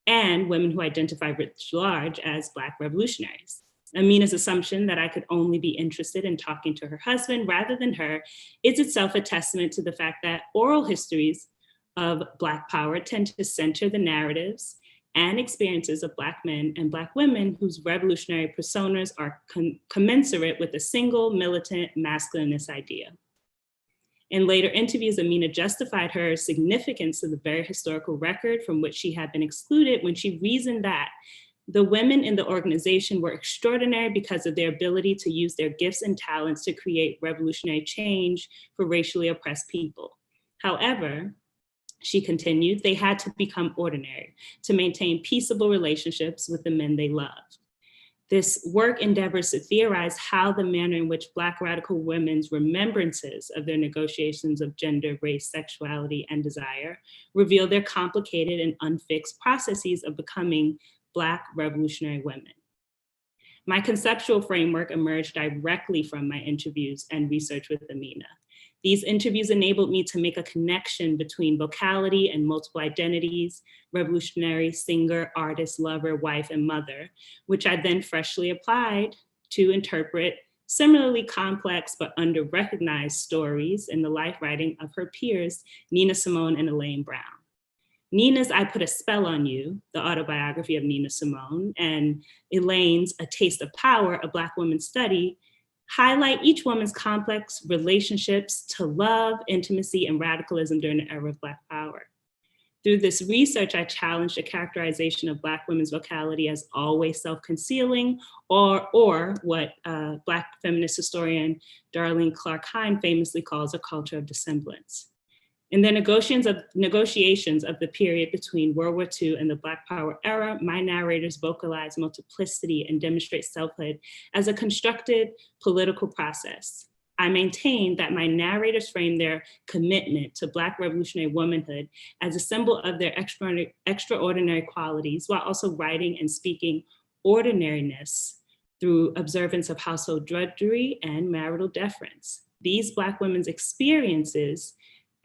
and women who identify writ large as Black revolutionaries. Amina's assumption that I could only be interested in talking to her husband rather than her is itself a testament to the fact that oral histories of Black power tend to center the narratives and experiences of Black men and Black women whose revolutionary personas are commensurate with a single militant masculinist idea. In later interviews, Amina justified her significance to the very historical record from which she had been excluded when she reasoned that The women in the organization were extraordinary because of their ability to use their gifts and talents to create revolutionary change for racially oppressed people. However, she continued, they had to become ordinary to maintain peaceable relationships with the men they loved. This work endeavors to theorize how the manner in which Black radical women's remembrances of their negotiations of gender, race, sexuality, and desire reveal their complicated and unfixed processes of becoming Black revolutionary women. My conceptual framework emerged directly from my interviews and research with Amina. These interviews enabled me to make a connection between vocality and multiple identities, revolutionary, singer, artist, lover, wife, and mother, which I then freshly applied to interpret similarly complex but under-recognized stories in the life writing of her peers, Nina Simone and Elaine Brown. Nina's I Put a Spell on You, the autobiography of Nina Simone, and Elaine's A Taste of Power, a Black woman's study, highlight each woman's complex relationships to love, intimacy, and radicalism during the era of Black power. Through this research, I challenged a characterization of Black women's vocality as always self-concealing, or what Black feminist historian Darlene Clark Hine famously calls a culture of dissemblance. In the negotiations of the period between World War II and the Black Power era, my narrators vocalize multiplicity and demonstrate selfhood as a constructed political process. I maintain that my narrators frame their commitment to Black revolutionary womanhood as a symbol of their extraordinary qualities, while also writing and speaking ordinariness through observance of household drudgery and marital deference. These Black women's experiences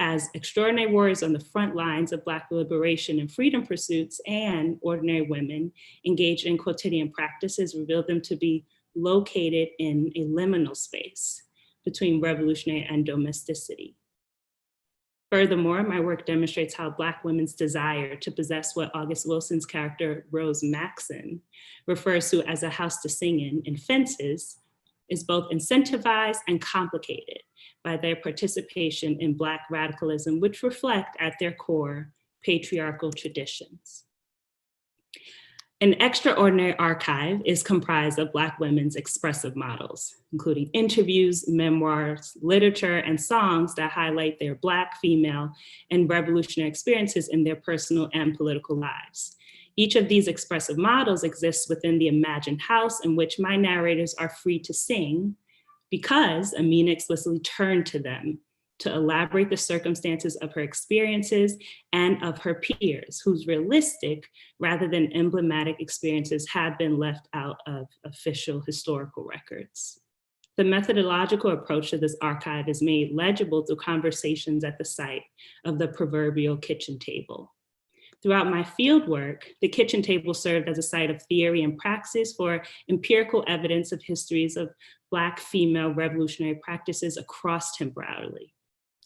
as extraordinary warriors on the front lines of Black liberation and freedom pursuits, and ordinary women engaged in quotidian practices revealed them to be located in a liminal space between revolutionary and domesticity. Furthermore, my work demonstrates how Black women's desire to possess what August Wilson's character Rose Maxon refers to as a house to sing in Fences is both incentivized and complicated by their participation in Black radicalism, which reflect at their core patriarchal traditions. An extraordinary archive is comprised of Black women's expressive models, including interviews, memoirs, literature, and songs that highlight their Black, female, and revolutionary experiences in their personal and political lives. Each of these expressive models exists within the imagined house in which my narrators are free to sing, because Amina explicitly turned to them to elaborate the circumstances of her experiences and of her peers, whose realistic rather than emblematic experiences have been left out of official historical records. The methodological approach to this archive is made legible through conversations at the site of the proverbial kitchen table. Throughout my fieldwork, the kitchen table served as a site of theory and praxis for empirical evidence of histories of Black female revolutionary practices across temporality.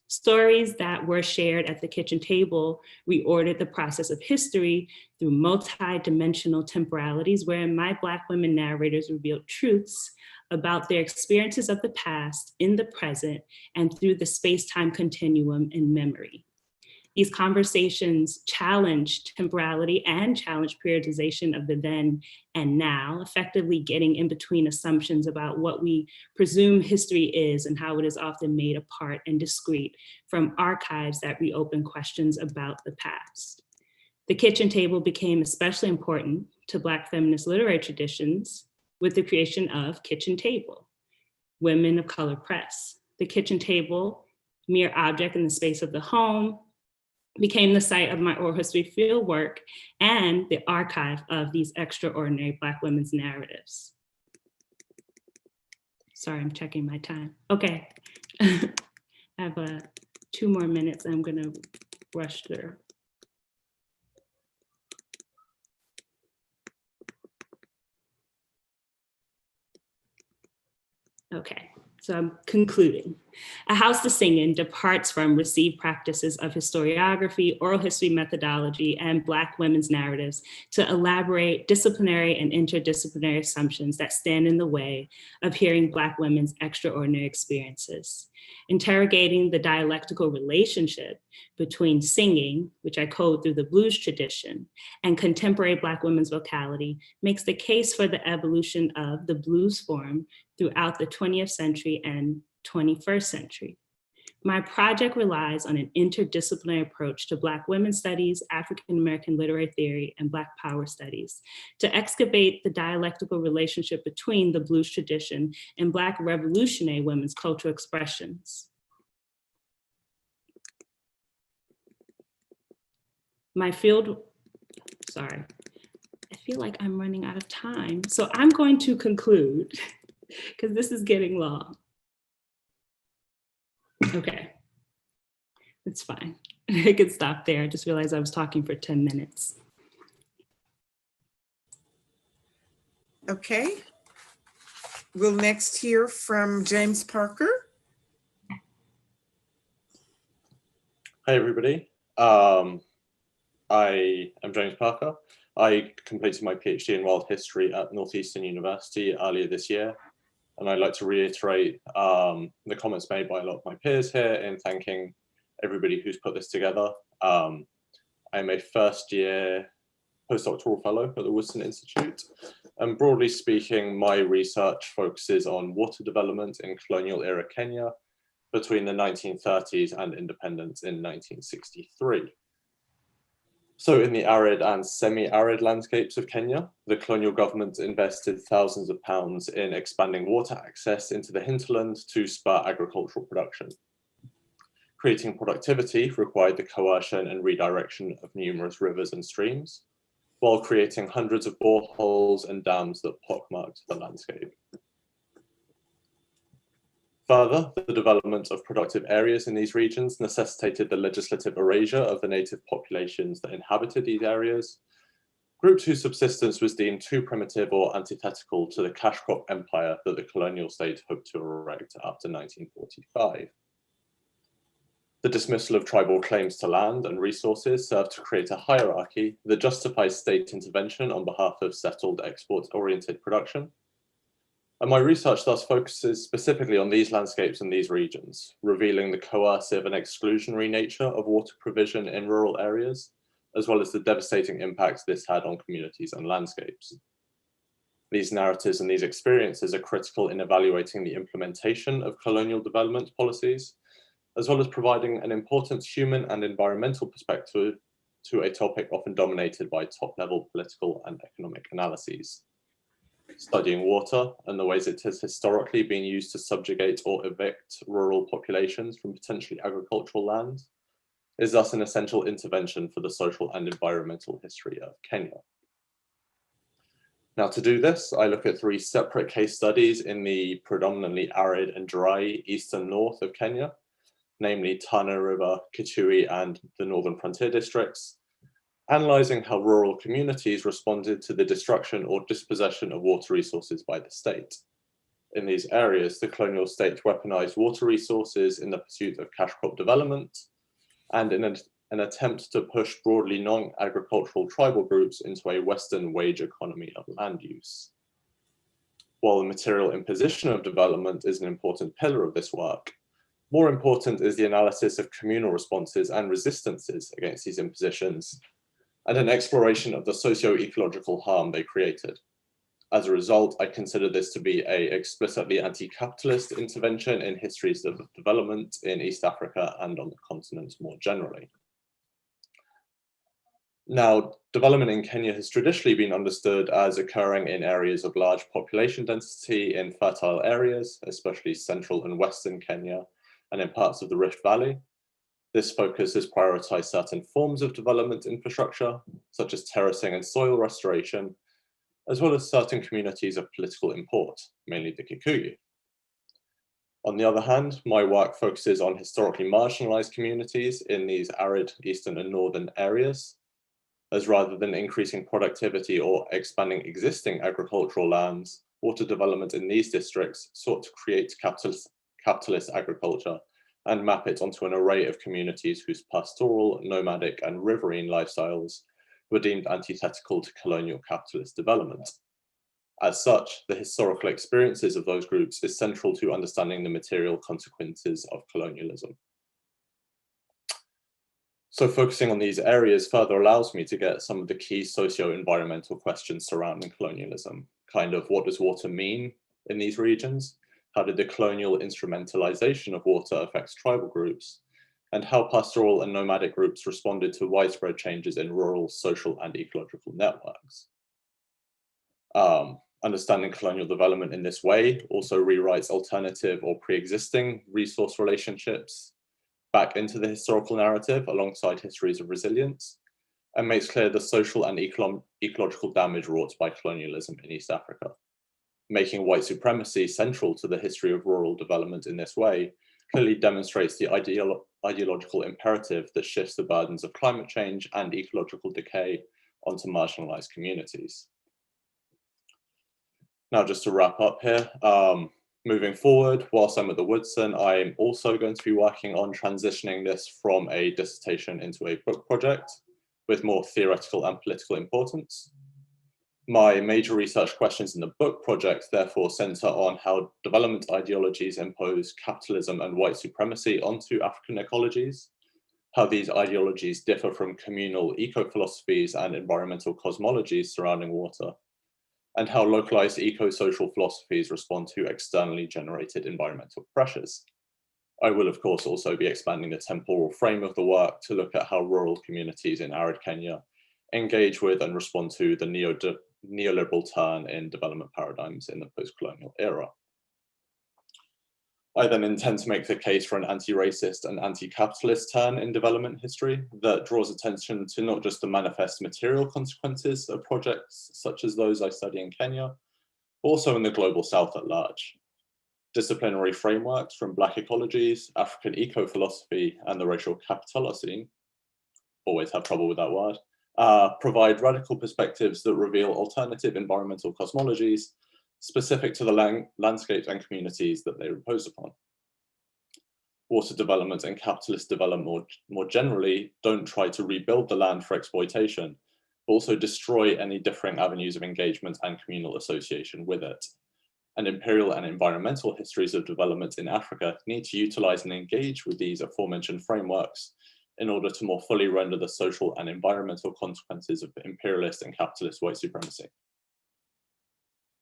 Stories that were shared at the kitchen table reordered the process of history through multi-dimensional temporalities, wherein my Black women narrators revealed truths about their experiences of the past in the present and through the space-time continuum in memory. These conversations challenged temporality and challenged periodization of the then and now, effectively getting in between assumptions about what we presume history is and how it is often made apart and discrete from archives that reopen questions about the past. The kitchen table became especially important to Black feminist literary traditions with the creation of Kitchen Table, Women of Color Press. The kitchen table, mere object in the space of the home, became the site of my oral history fieldwork and the archive of these extraordinary Black women's narratives. Sorry, I'm checking my time. Okay, I have 2 more minutes. I'm gonna rush through. Okay, so I'm concluding. A House to Sing In departs from received practices of historiography, oral history methodology, and Black women's narratives to elaborate disciplinary and interdisciplinary assumptions that stand in the way of hearing Black women's extraordinary experiences. Interrogating the dialectical relationship between singing, which I code through the blues tradition, and contemporary Black women's vocality makes the case for the evolution of the blues form throughout the 20th century and 21st century. My project relies on an interdisciplinary approach to Black women's studies, African-American literary theory, and Black power studies to excavate the dialectical relationship between the blues tradition and Black revolutionary women's cultural expressions. My field, sorry, I feel like I'm running out of time. So I'm going to conclude because this is getting long. Okay, it's fine. I could stop there. I just realized I was talking for 10 minutes. Okay. We'll next hear from James Parker. Hi, everybody. I am James Parker. I completed my PhD in world history at Northeastern University earlier this year. And I'd like to reiterate the comments made by a lot of my peers here in thanking everybody who's put this together. I'm a first-year postdoctoral fellow at the Woodson Institute. And broadly speaking, my research focuses on water development in colonial era Kenya between the 1930s and independence in 1963. So in the arid and semi-arid landscapes of Kenya, the colonial government invested thousands of pounds in expanding water access into the hinterland to spur agricultural production. Creating productivity required the coercion and redirection of numerous rivers and streams, while creating hundreds of boreholes and dams that pockmarked the landscape. Further, the development of productive areas in these regions necessitated the legislative erasure of the native populations that inhabited these areas, groups whose subsistence was deemed too primitive or antithetical to the cash crop empire that the colonial state hoped to erect after 1945. The dismissal of tribal claims to land and resources served to create a hierarchy that justifies state intervention on behalf of settled export-oriented production. And my research thus focuses specifically on these landscapes and these regions, revealing the coercive and exclusionary nature of water provision in rural areas, as well as the devastating impact this had on communities and landscapes. These narratives and these experiences are critical in evaluating the implementation of colonial development policies, as well as providing an important human and environmental perspective to a topic often dominated by top-level political and economic analyses. Studying water and the ways it has historically been used to subjugate or evict rural populations from potentially agricultural land is thus an essential intervention for the social and environmental history of Kenya. Now, to do this, I look at 3 separate case studies in the predominantly arid and dry eastern north of Kenya, namely Tana River, Kitui, and the Northern Frontier districts, analyzing how rural communities responded to the destruction or dispossession of water resources by the state. In these areas, the colonial state weaponized water resources in the pursuit of cash crop development and in an attempt to push broadly non-agricultural tribal groups into a Western wage economy of land use. While the material imposition of development is an important pillar of this work, more important is the analysis of communal responses and resistances against these impositions, and an exploration of the socio-ecological harm they created. As a result, I consider this to be an explicitly anti-capitalist intervention in histories of development in East Africa and on the continent more generally. Now, development in Kenya has traditionally been understood as occurring in areas of large population density in fertile areas, especially central and western Kenya, and in parts of the Rift Valley. This focus has prioritized certain forms of development infrastructure, such as terracing and soil restoration, as well as certain communities of political import, mainly the Kikuyu. On the other hand, my work focuses on historically marginalized communities in these arid eastern and northern areas, as rather than increasing productivity or expanding existing agricultural lands, water development in these districts sought to create capitalist agriculture and map it onto an array of communities whose pastoral, nomadic, and riverine lifestyles were deemed antithetical to colonial capitalist development. As such, the historical experiences of those groups is central to understanding the material consequences of colonialism. So focusing on these areas further allows me to get some of the key socio-environmental questions surrounding colonialism. Kind of what does water mean in these regions? How did the colonial instrumentalization of water affect tribal groups? And how pastoral and nomadic groups responded to widespread changes in rural, social, and ecological networks. Understanding colonial development in this way also rewrites alternative or pre-existing resource relationships back into the historical narrative alongside histories of resilience, and makes clear the social and ecological damage wrought by colonialism in East Africa. Making white supremacy central to the history of rural development in this way clearly demonstrates the ideological imperative that shifts the burdens of climate change and ecological decay onto marginalized communities. Now, just to wrap up here, moving forward, whilst I'm at the Woodson, I'm also going to be working on transitioning this from a dissertation into a book project with more theoretical and political importance. My major research questions in the book project therefore center on how development ideologies impose capitalism and white supremacy onto African ecologies, how these ideologies differ from communal eco-philosophies and environmental cosmologies surrounding water, and how localized eco-social philosophies respond to externally generated environmental pressures. I will, of course, also be expanding the temporal frame of the work to look at how rural communities in arid Kenya engage with and respond to the neoliberal turn in development paradigms in the post-colonial era. I then intend to make the case for an anti-racist and anti-capitalist turn in development history that draws attention to not just the manifest material consequences of projects such as those I study in Kenya, but also in the global South at large. Disciplinary frameworks from Black ecologies, African eco-philosophy, and the racial Capitalocene, always have trouble with that word, provide radical perspectives that reveal alternative environmental cosmologies specific to the landscapes and communities that they impose upon. Water development and capitalist development more generally don't try to rebuild the land for exploitation, but also destroy any differing avenues of engagement and communal association with it. And imperial and environmental histories of development in Africa need to utilize and engage with these aforementioned frameworks in order to more fully render the social and environmental consequences of imperialist and capitalist white supremacy.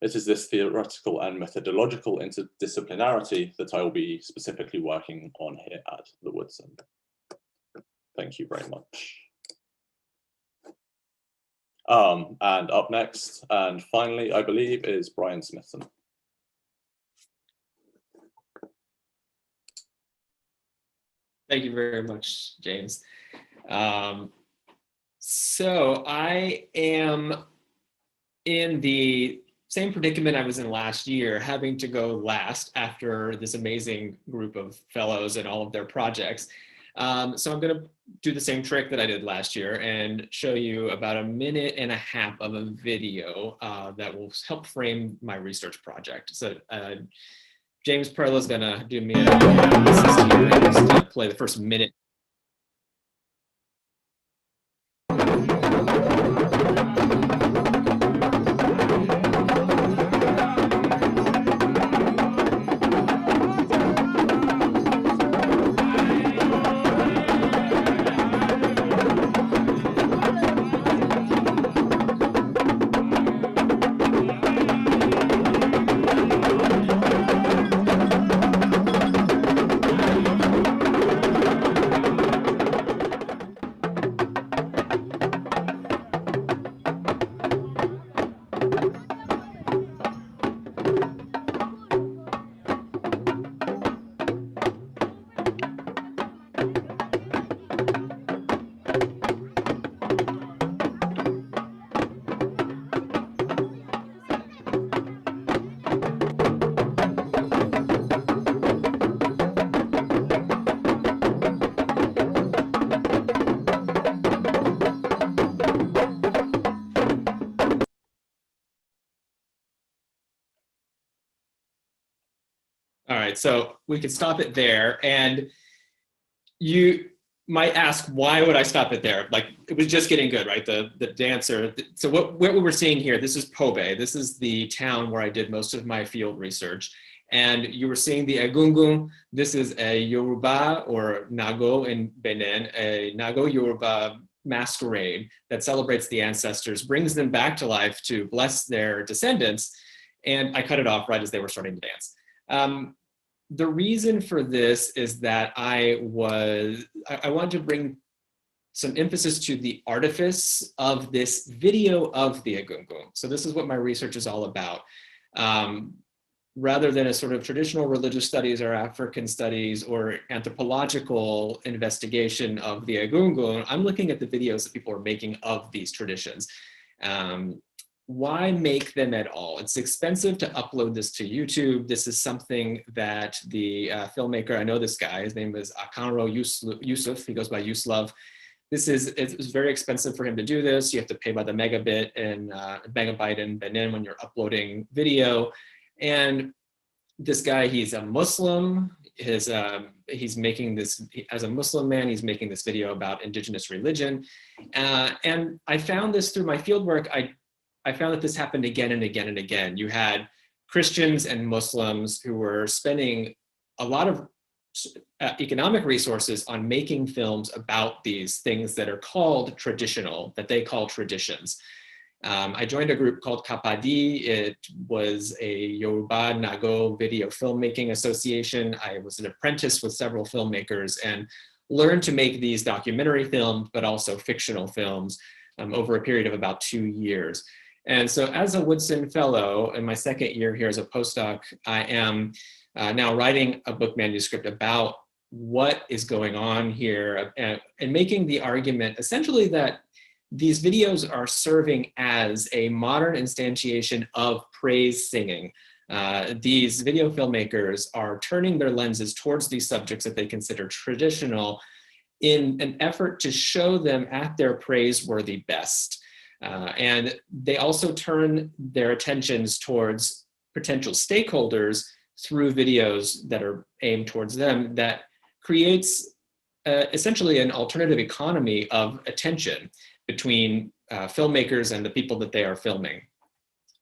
It is this theoretical and methodological interdisciplinarity that I will be specifically working on here at the Woodson. Thank you very much. And up next, and finally, I believe, is Brian Smithson. Thank you very much, James. So I am in the same predicament I was in last year, having to go last after this amazing group of fellows and all of their projects. So I'm going to do the same trick that I did last year and show you about 1.5 minutes of a video that will help frame my research project. So James Perla is going to do me a play the first minute. All right, so we could stop it there. And you might ask, why would I stop it there? Like, it was just getting good, right? The dancer. So what we're seeing here, this is Pobe. This is the town where I did most of my field research. And you were seeing the Egungun. This is a Yoruba or Nago in Benin, a Nago Yoruba masquerade that celebrates the ancestors, brings them back to life to bless their descendants. And I cut it off right as they were starting to dance. The reason for this is that I wanted to bring some emphasis to the artifice of this video of the Egungun. So this is what my research is all about. Rather than a sort of traditional religious studies or African studies or anthropological investigation of the Egungun, I'm looking at the videos that people are making of these traditions. Why make them at all? It's expensive to upload this to YouTube. This is something that the filmmaker, I know this guy, his name is Akanro Yusuf, he goes by Yuslov. It's very expensive for him to do this. You have to pay by the megabyte in Benin when you're uploading video. And this guy, he's a Muslim. He's making this, as a Muslim man, he's making this video about indigenous religion. And I found this through my fieldwork. I found that this happened again and again and again. You had Christians and Muslims who were spending a lot of economic resources on making films about these things that are called traditional, that they call traditions. I joined a group called Kapadi. It was a Yoruba Nago video filmmaking association. I was an apprentice with several filmmakers and learned to make these documentary films, but also fictional films over a period of about 2 years. And so as a Woodson Fellow in my second year here as a postdoc, I am now writing a book manuscript about what is going on here and making the argument essentially that these videos are serving as a modern instantiation of praise singing. These video filmmakers are turning their lenses towards these subjects that they consider traditional in an effort to show them at their praiseworthy best. And they also turn their attentions towards potential stakeholders through videos that are aimed towards them that creates essentially an alternative economy of attention between filmmakers and the people that they are filming.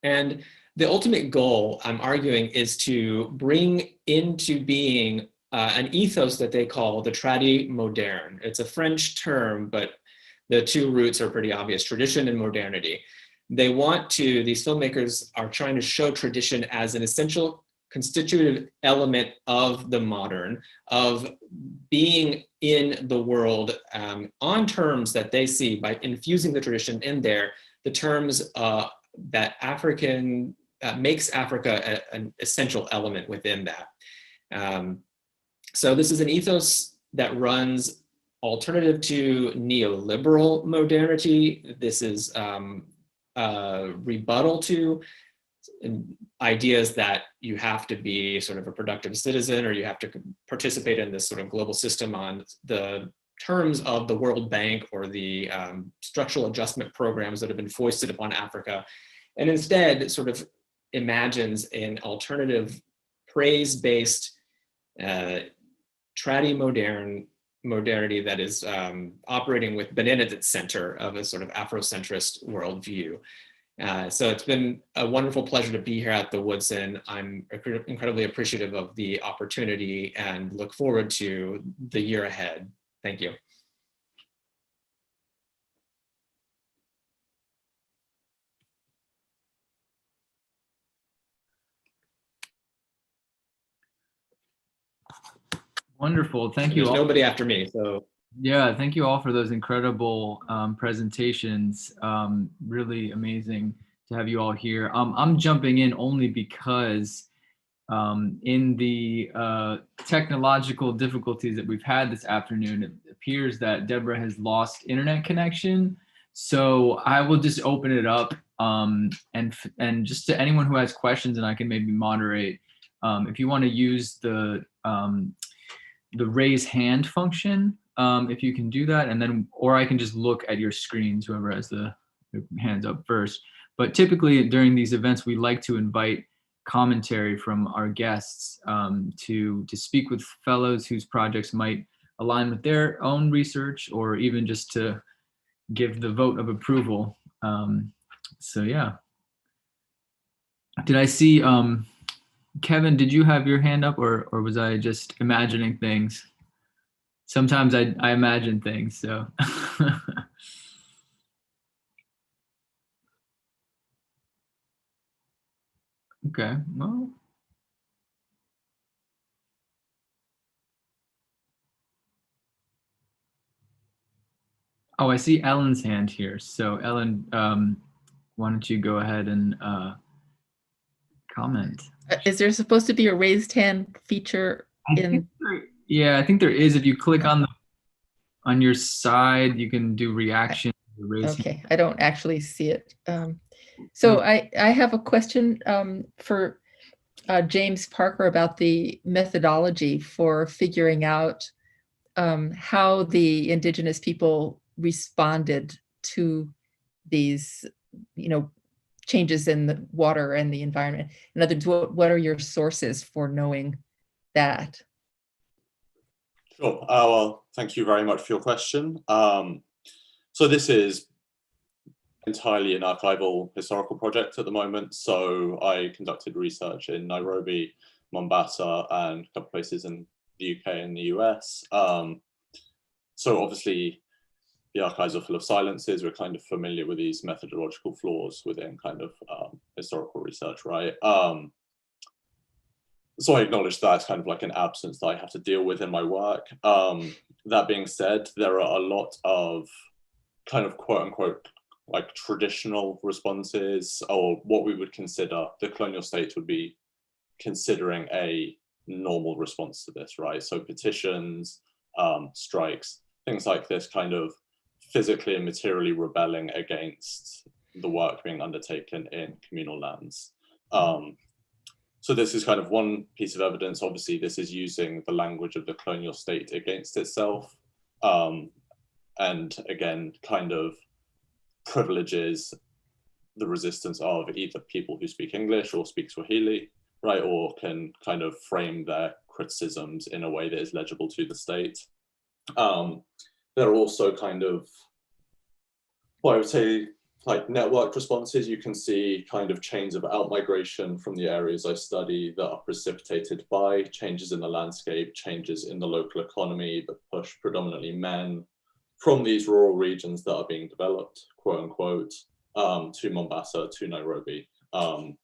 And the ultimate goal, I'm arguing, is to bring into being an ethos that they call the tradi moderne. It's a French term, but the two roots are pretty obvious, tradition and modernity. These filmmakers are trying to show tradition as an essential constitutive element of the modern, of being in the world on terms that they see by infusing the tradition in there, the terms that makes Africa an essential element within that. So this is an ethos that runs alternative to neoliberal modernity. This is rebuttal to ideas that you have to be sort of a productive citizen or you have to participate in this sort of global system on the terms of the World Bank or the structural adjustment programs that have been foisted upon Africa. And instead it sort of imagines an alternative praise-based modernity that is operating with Benin at its center of a sort of Afrocentrist worldview. So it's been a wonderful pleasure to be here at the Woodson. I'm incredibly appreciative of the opportunity and look forward to the year ahead. Thank you. Wonderful. Thank you all. There's nobody after me, so. Yeah, thank you all for those incredible presentations. Really amazing to have you all here. I'm jumping in only because in the technological difficulties that we've had this afternoon, it appears that Deborah has lost internet connection. So I will just open it up and just to anyone who has questions, and I can maybe moderate. If you want to use the raise hand function, if you can do that, and then, or I can just look at your screens, whoever has the hands up first. But typically during these events, we like to invite commentary from our guests to speak with fellows whose projects might align with their own research, or even just to give the vote of approval. So yeah. Did I see Kevin, did you have your hand up, or was I just imagining things? Sometimes I imagine things, so. Okay, well. Oh, I see Ellen's hand here. So Ellen, why don't you go ahead and comment? Is there supposed to be a raised hand feature in? Yeah, I think there is. If you click on your side, you can do reaction. Okay, I don't actually see it. So I have a question for James Parker about the methodology for figuring out how the Indigenous people responded to these, changes in the water and the environment. In other words, what are your sources for knowing that? Sure. Well, thank you very much for your question. So this is entirely an archival historical project at the moment. So I conducted research in Nairobi, Mombasa, and a couple places in the UK and the US. So obviously the archives are full of silences. We're kind of familiar with these methodological flaws within kind of historical research, right? So I acknowledge that's kind of like an absence that I have to deal with in my work. That being said, there are a lot of kind of quote unquote like traditional responses, or what we would consider the colonial state would be considering a normal response to this, right? So petitions, strikes, things like this, kind of physically and materially rebelling against the work being undertaken in communal lands. So this is kind of one piece of evidence. Obviously, this is using the language of the colonial state against itself. And again, kind of privileges the resistance of either people who speak English or speak Swahili, right? Or can kind of frame their criticisms in a way that is legible to the state. There are also kind of, well, I would say, like networked responses. You can see kind of chains of outmigration from the areas I study that are precipitated by changes in the landscape, changes in the local economy that push predominantly men from these rural regions that are being developed, quote unquote, to Mombasa, to Nairobi. And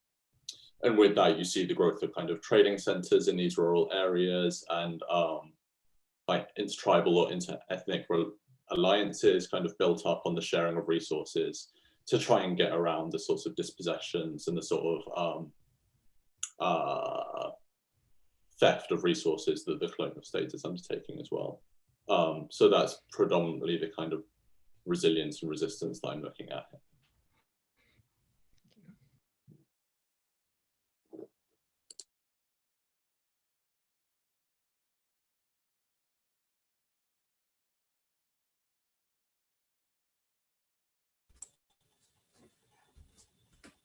with that, you see the growth of kind of trading centers in these rural areas, and like intertribal or inter-ethnic alliances kind of built up on the sharing of resources to try and get around the sorts of dispossessions and the sort of theft of resources that the colonial state is undertaking as well. So that's predominantly the kind of resilience and resistance that I'm looking at here.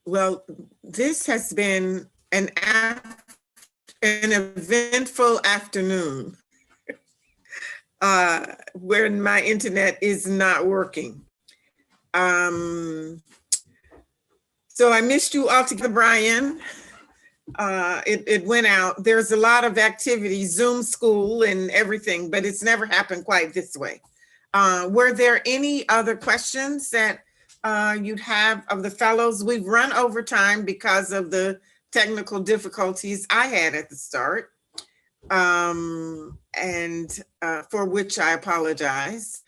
Well, this has been an eventful afternoon where my internet is not working. So I missed you all together, Brian. It went out. There's a lot of activity, Zoom school and everything, but it's never happened quite this way. Were there any other questions that you'd have of the fellows? We've run over time because of the technical difficulties I had at the start, and for which I apologize.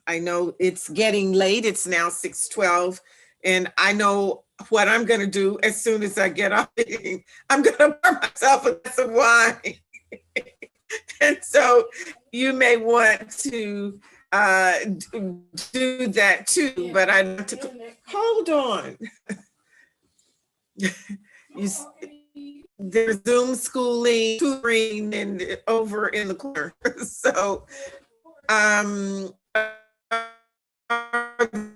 I know it's getting late. It's now 6:12, and I know what I'm going to do as soon as I get off. I'm going to pour myself a glass of wine. And so you may want to do that too, but I need to hold on. There's Zoom schooling, tutoring, and over in the corner. So, are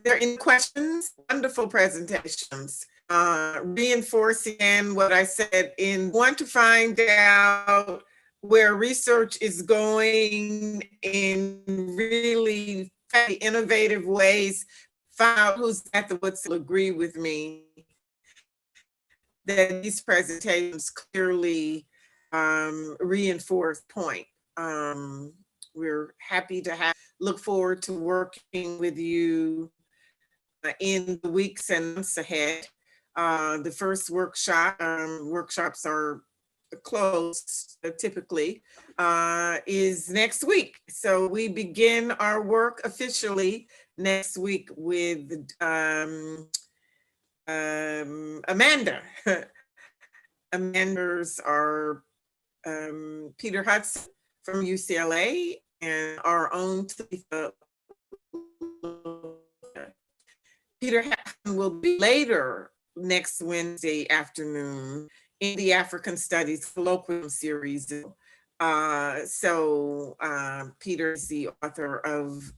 there any questions? Wonderful presentations. Reinforcing what I said, want to find out where research is going in really innovative ways, find out who's at the Woodson will agree with me. that these presentations clearly reinforce point. We're happy to look forward to working with you in the weeks and months ahead. The first workshops are closed typically, is next week. So we begin our work officially next week with Amanda. Amanda's are Peter Hudson from UCLA and our own Peter Hudson will be later next Wednesday afternoon in the African Studies Colloquium series. Peter is the author of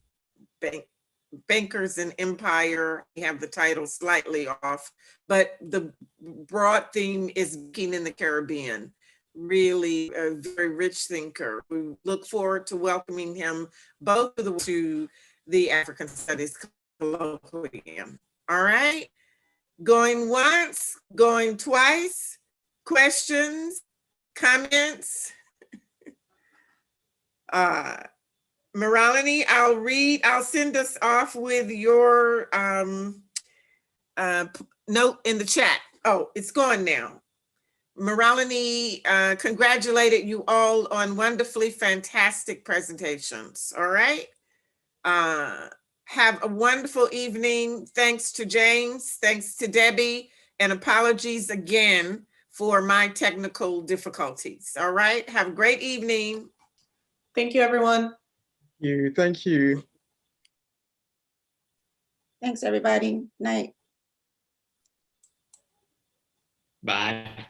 Bankers and Empire. We have the title slightly off, but the broad theme is Banking in the Caribbean. Really a very rich thinker. We look forward to welcoming him both to the African Studies Colloquium. All right, going once, going twice. Questions, comments? Morality, I'll send us off with your note in the chat. Oh, it's gone now. Morality congratulated you all on wonderfully fantastic presentations. All right. Have a wonderful evening. Thanks to James, thanks to Debbie, and apologies again for my technical difficulties. All right. Have a great evening. Thank you, everyone. Thank you. Thanks, everybody. Night. Bye.